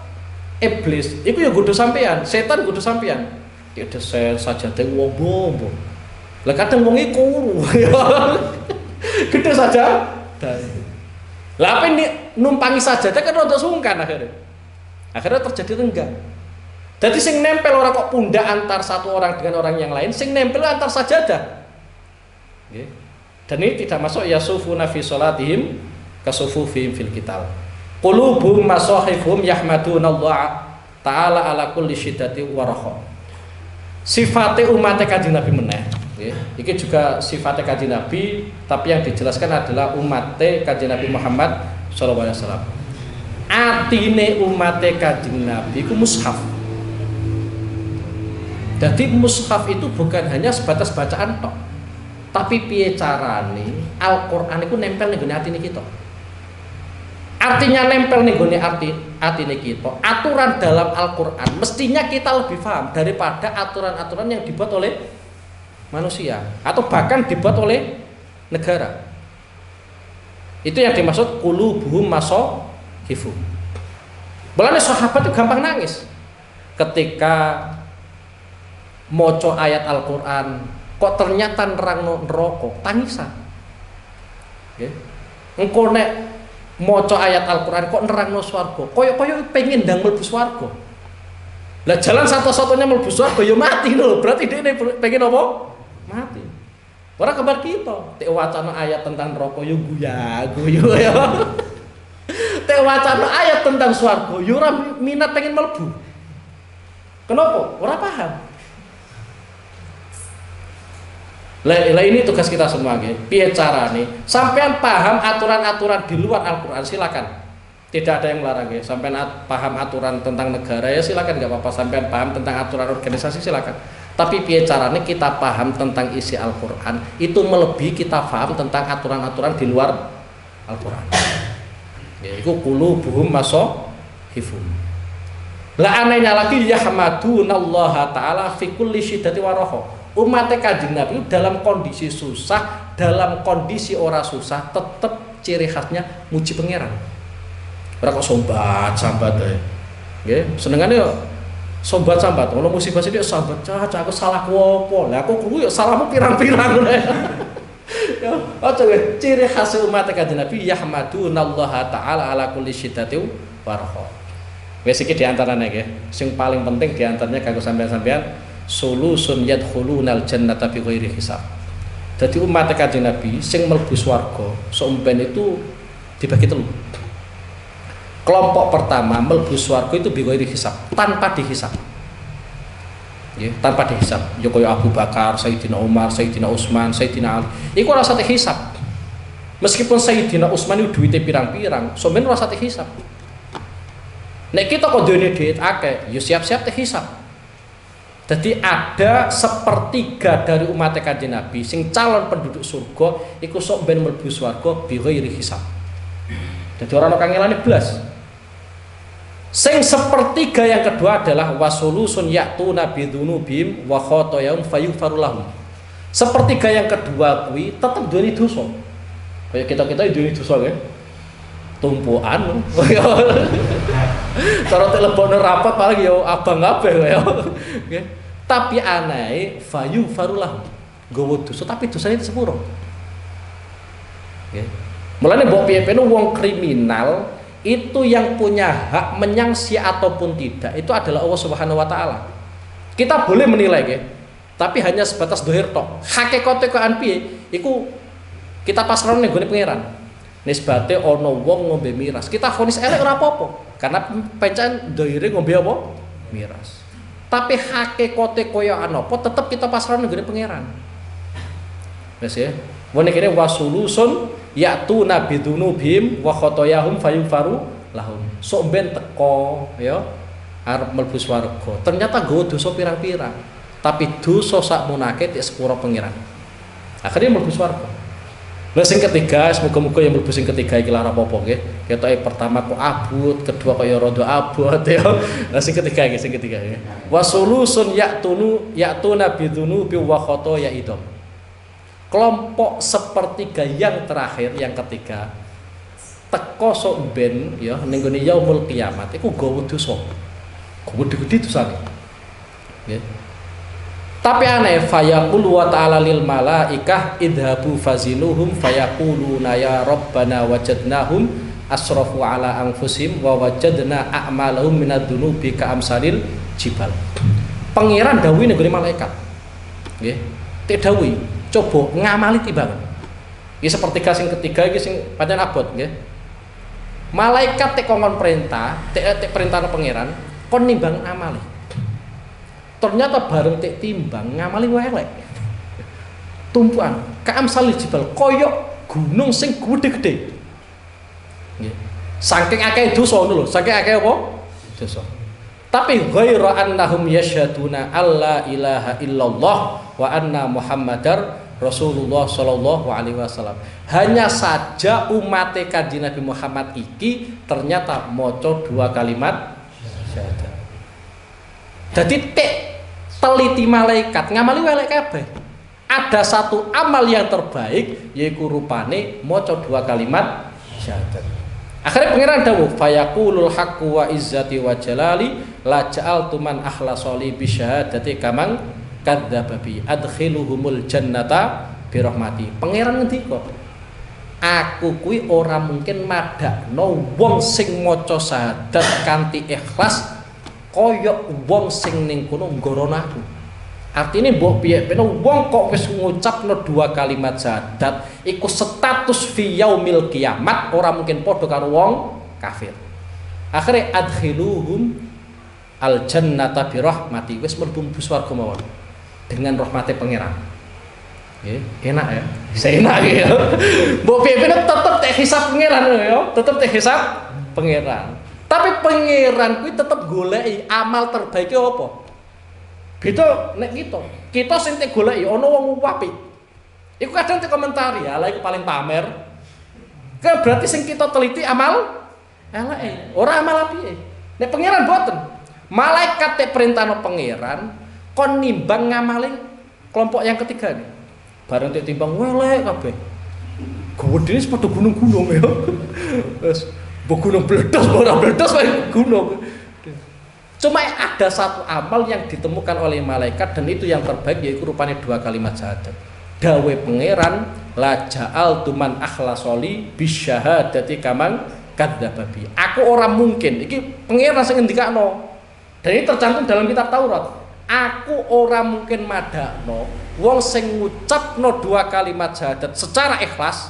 iblis iku ya godho sampean, setan godho sampean. Ya desen sajadah wong bombo. Lah kadang wong iku kuru. Gede saja. Lah apa numpangi sajadah kan rada sungkan akhirnya terjadi renggang. Jadi sing nempel orang kok pundak antar satu orang dengan orang yang lain, sing nempel antar sajadah. Okay. Dan ini tidak masuk yasufuna fi sholatihim kasufufihim fil qital. Qulubuhum masahifhum yahmaduna Allah ta'ala ala kulli syiddati wa raha. Sifatnya umat Kanjeng Nabi meneh. Okay. Ini juga sifatnya Kanjeng Nabi, tapi yang dijelaskan adalah umat Kanjeng Nabi Muhammad sallallahu alaihi wasallam. Atine umat Kanjeng Nabi ku mushaf. Jadi mushaf itu bukan hanya sebatas bacaan tok. Tapi piye carane Al-Qur'an iku nempel ning gone atine kita. artinya nempel nih gone atine kita. Aturan dalam Al-Qur'an mestinya kita lebih paham daripada aturan-aturan yang dibuat oleh manusia atau bahkan dibuat oleh negara. Itu yang dimaksud qulubuhum masahifum. Belane sahabat itu gampang nangis ketika maca ayat Al-Qur'an kok ternyata nerangno neraka, tangisan. Nggih. Engko nek maca ayat Al-Qur'an kok nerangno swarga, kaya pengen ndang mlebu swarga. Lah jalan satu-satunya mlebu swarga ya mati lho. Berarti dia pengen apa? Mati. Ora kabar kita, tek wacana ayat tentang neraka yo guyu ya. Tek wacana ayat tentang swarga yo ora minat pengen mlebu. Kenapa? Ora paham. Lah ini tugas kita semua nggih. Piye carane sampean paham aturan-aturan di luar Al-Qur'an silakan. Tidak ada yang melarang nggih. Sampean paham aturan tentang negara ya silakan enggak apa-apa. Sampean paham tentang aturan organisasi silakan. Tapi piye carane kita paham tentang isi Al-Qur'an itu melebihi kita paham tentang aturan-aturan di luar Al-Qur'an. Ya iku qulubuhum masahifum. Lah anehnya lagi yahmadunallaha ta'ala fi kulli syiddati wa raha. Umat Kanjeng Nabi dalam kondisi susah, dalam kondisi ora susah tetap ciri khasnya muji pangeran. Ora kok sambat ae. Nggih, senengane yo sambat. Ono musibah sithik sambat, "Cah, aku salahku opo?" Lah aku kuwi yo salahmu pirang-pirang ngene. Ya, aja ciri khas umat Kanjeng Nabi yahmadunallaha ta'ala ala kulli syiddati wa raha. Wis iki diantarane nggih. Sing paling penting diantaranya kanggo sampean-sampean sulusun yadkhulunal jannata bi ghairi hisab. Dadi umat Kanjeng Nabi sing mlebu swarga somben itu dibagi telu. Kelompok pertama mlebu swarga itu bi ghairi hisab, tanpa dihisab. Nggih, tanpa dihisab. Ya kaya Abu Bakar, Sayyidina Umar, Sayyidina Utsman, Sayyidina Ali. Iku ora usah dihisab. Meskipun Sayyidina Utsman itu duwite pirang-pirang, somben ora usah dihisab. Nek kita kok duwe duit akeh, ya siap-siap dihisab. Jadi ada sepertiga dari umat Kanjeng Nabi sing calon penduduk surga iku sok ben mlebu swarga bi ghairi hisab. Dadi ora ana kangelane blas. Sing sepertiga yang kedua adalah wasulusun ya'tuna bidzunubihim wa khotoyahum fayughfaru lahum. Sepertiga yang kedua kuwi tetep duweni dosa. Kayak kita duweni dosa nggih. Tumpukan. Cara telebone rapat paling ya abang kabeh ya. Nggih. Tapi aneh fayu farulah nggawa dosa tapi dosane sepuro. Nggih. Mulane mbok piye-piye wong kriminal itu yang punya hak menyangsi ataupun tidak itu adalah Allah Subhanahu wa taala. Kita boleh menilai nggih, tapi hanya sebatas dohir tok. Hakikate kok an piye iku kita pasrahne ning gone pangeran. Nisbate ono wong ngombe miras. Kita vonis elek ora apa-apa. Karena pancen doire ngombe apa? Miras. Tapi hakikate kaya apa tetep kita pasrahne nggone pangeran. Wes ya. Wene kene wasulusun ya'tuna bidzunubihim wa khotoyahum fayughfaru lahum. Sok ben teko ya arep mlebu swarga. Ternyata nggawa dosa pirang-pirang. Tapi dosa sakmunake tek sepuro pangeran. Akhirnya mlebu swarga. Lah sing ketiga, semoga-moga yang mlebu sing ketiga iki lara apa-apa nggih. Ketoke pertama kok abot, kedua kaya rada abot ya. Lah sing ketiga nggih. Wasulusun ya'tuna bidzunubi wa khotoya idom. Kelompok sepertiga yang terakhir, yang ketiga, teko sok ben ya ning gone yaumul kiamat iku gawa dosa. Gede-gede dosane. Nggih. Tapi aneh fayaqul wa ta'ala lil malaikah idhabu fazinuhum fayaquluna ya rabbana wajadnahum asrafu ala anfusihim wa wajadna a'malahum minadzunubi ka amsalil jibal. Pangeran dawuhi ning malaikat. Nggih. Tek dawuhi, coba ngamali timbangan. Iki sepertiga sing ketiga iki sing pancen abot nggih. Malaikat tek kongkon perintah, tek perintahane pangeran kon nimbang amali. Ternyata bareng tek timbang ngamali wae elek. Tumpuan kaamsalil jibal koyok gunung sing gede-gede. Nggih. Saking akeh dosa ngono lho, saking akeh apa? Dosa. Tapi ghaira annahum yasyaduna alla ilaha illallah wa anna muhammadar Rasulullah Shallallahu Alaihi Wasallam. Hanya saja umat Kanjeng Nabi Muhammad iki ternyata maca 2 kalimat syahadat. Jadi teliti malaikat ngamali welek kabeh. Ada satu amal yang terbaik yaitu rupane maca 2 kalimat syahadat. Akhirnya pangeran dawuh fayaqulul haqqu wa izzati wa jalali la ja'altu man akhlasali bi syahadati kamang kadzdzaba bi adkhiluhumul jannata bi rahmati. Pangeran ngendika, aku kuwi ora mungkin madakno wong sing maca syahadat kanthi ikhlas kaya wong sing ning kono nggorono aku. Artine mbok piye-piye wong kok wis ngucapno 2 kalimat syahadat iku status fi yaumil kiamat ora mungkin padha karo wong kafir. Akhire adkhiluhum al jannata bi rahmati, wis mlebu swarga mawon dengan rahmate pangeran. Nggih, enak ya. Enak ya. Mbok piye-piye tetep tek hisab pangeran ya, tetep tek hisab pangeran. Tapi pangeran kuwi tetep goleki amal terbaike apa? Beda nek kita sing tek goleki ana wong apik. Iku kadang tek komentari, ala iku paling pamer. Kan berarti sing kita teliti amal eleke, ora amal apike. Nek pangeran boten. Malaikat tek perintahno pangeran kon nimbang ngamali kelompok yang ketiga nih. Bareng tek timbang welek kabeh. Gedene padha gunung-gunung ya. Wes mbok gunung bledos ora bledos wae gunung. Cuma ada satu amal yang ditemukan oleh malaikat dan itu yang terbaik yaitu rupanya 2 kalimat syahadat. Dawe pangeran la ja'altu man akhlasoli bisyahadati kamang kadzdzaba bi. Aku ora mungkin iki pangeran sing ngendikakno. Dan ini tercantum dalam kitab Taurat. Aku ora mungkin madakno wong sing ngucapno 2 kalimat syahadat secara ikhlas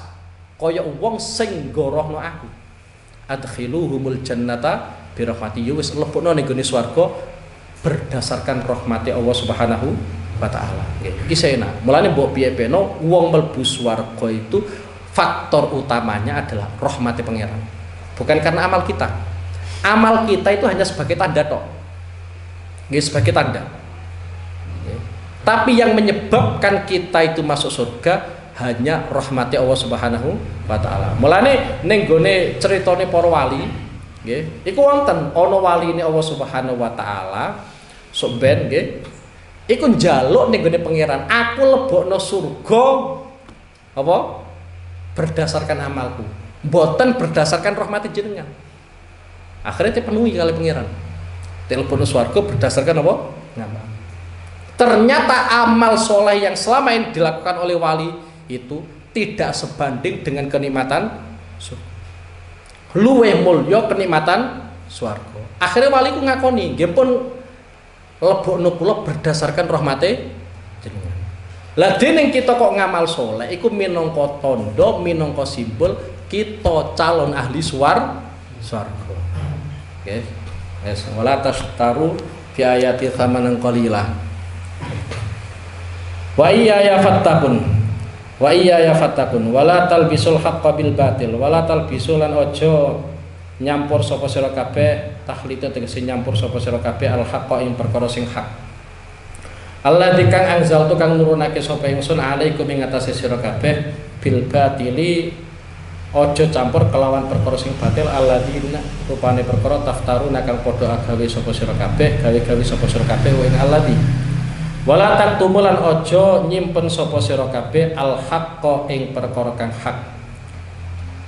kaya wong sing gorohno aku. Adkhiluhumul jannata bi rahmati, wis lebokno ning gone swarga berdasarkan rahmati Allah Subhanahu wa taala. Nggih, iki sena. Mulane mbok piye-piyeno wong mlebu swarga itu faktor utamanya adalah rahmati pangeran. Bukan karena amal kita. Amal kita itu hanya sebagai tanda tok. Nggih, sebagai tanda. Nggih. Tapi yang menyebabkan kita itu masuk surga hanya rahmati Allah Subhanahu wa taala. Mulane ning gone critane para wali nggih, iku wonten ana waline Allah Subhanahu wa taala sok ben nggih. Iku njaluk ning gone pangeran, aku lebokno surga apa? Berdasarkan amalku, mboten berdasarkan rahmati jenengan. Akhirnya dipenuhi kali pangeran. Telepon surga berdasarkan apa? Ngamal. Ternyata amal soleh yang selama ini dilakukan oleh wali itu tidak sebanding dengan kenikmatan surga. Luwih mulya kenikmatan swarga. Akhirnya wali ku ngakoni, nggih pun lebokno kula berdasarkan rahmate jenengan. Lah dene kita kok ngamal saleh iku minangka tandha, minangka simbol kita calon ahli swarga. Nggih. Wes wala tastaru fi ayati tsamanan qalila. Wa iya fattakun. Wa iya fattakun wala talbisul haqqo bil batil wala talbisul lan aja nyampur sapa sira kabeh takhlita tegese nyampur sapa sira kabeh al haqqo ing perkara sing hak. Alladzi kang anzaltu kang nurunake sapa ingsun alaikum ing atase sira kabeh bil batili aja campur kelawan perkara sing batil alladzina rupane perkara taftaruna kang padha agawe sapa sira kabeh gawe-gawe sapa sira kabeh wa ing alladzi wala taktumulan ojo nyimpen sapa sira kabeh al haqqo ing perkara kang hak.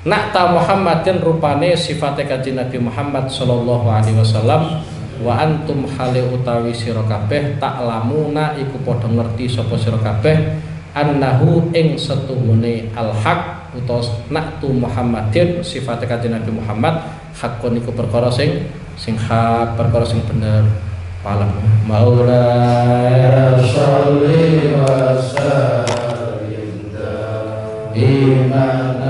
Nakta Muhammadin rupane sifate kanjeng Nabi Muhammad sallallahu alaihi wasallam wa antum hale utawi sira kabeh taklamuna iku padha ngerti sapa sira kabeh annahu ing setuhune al haq utawa naktu Muhammadin sifate kanjeng Nabi Muhammad haqqon iku perkara sing hak, perkara sing bener. Alam Maulaya sholli wa sallim iman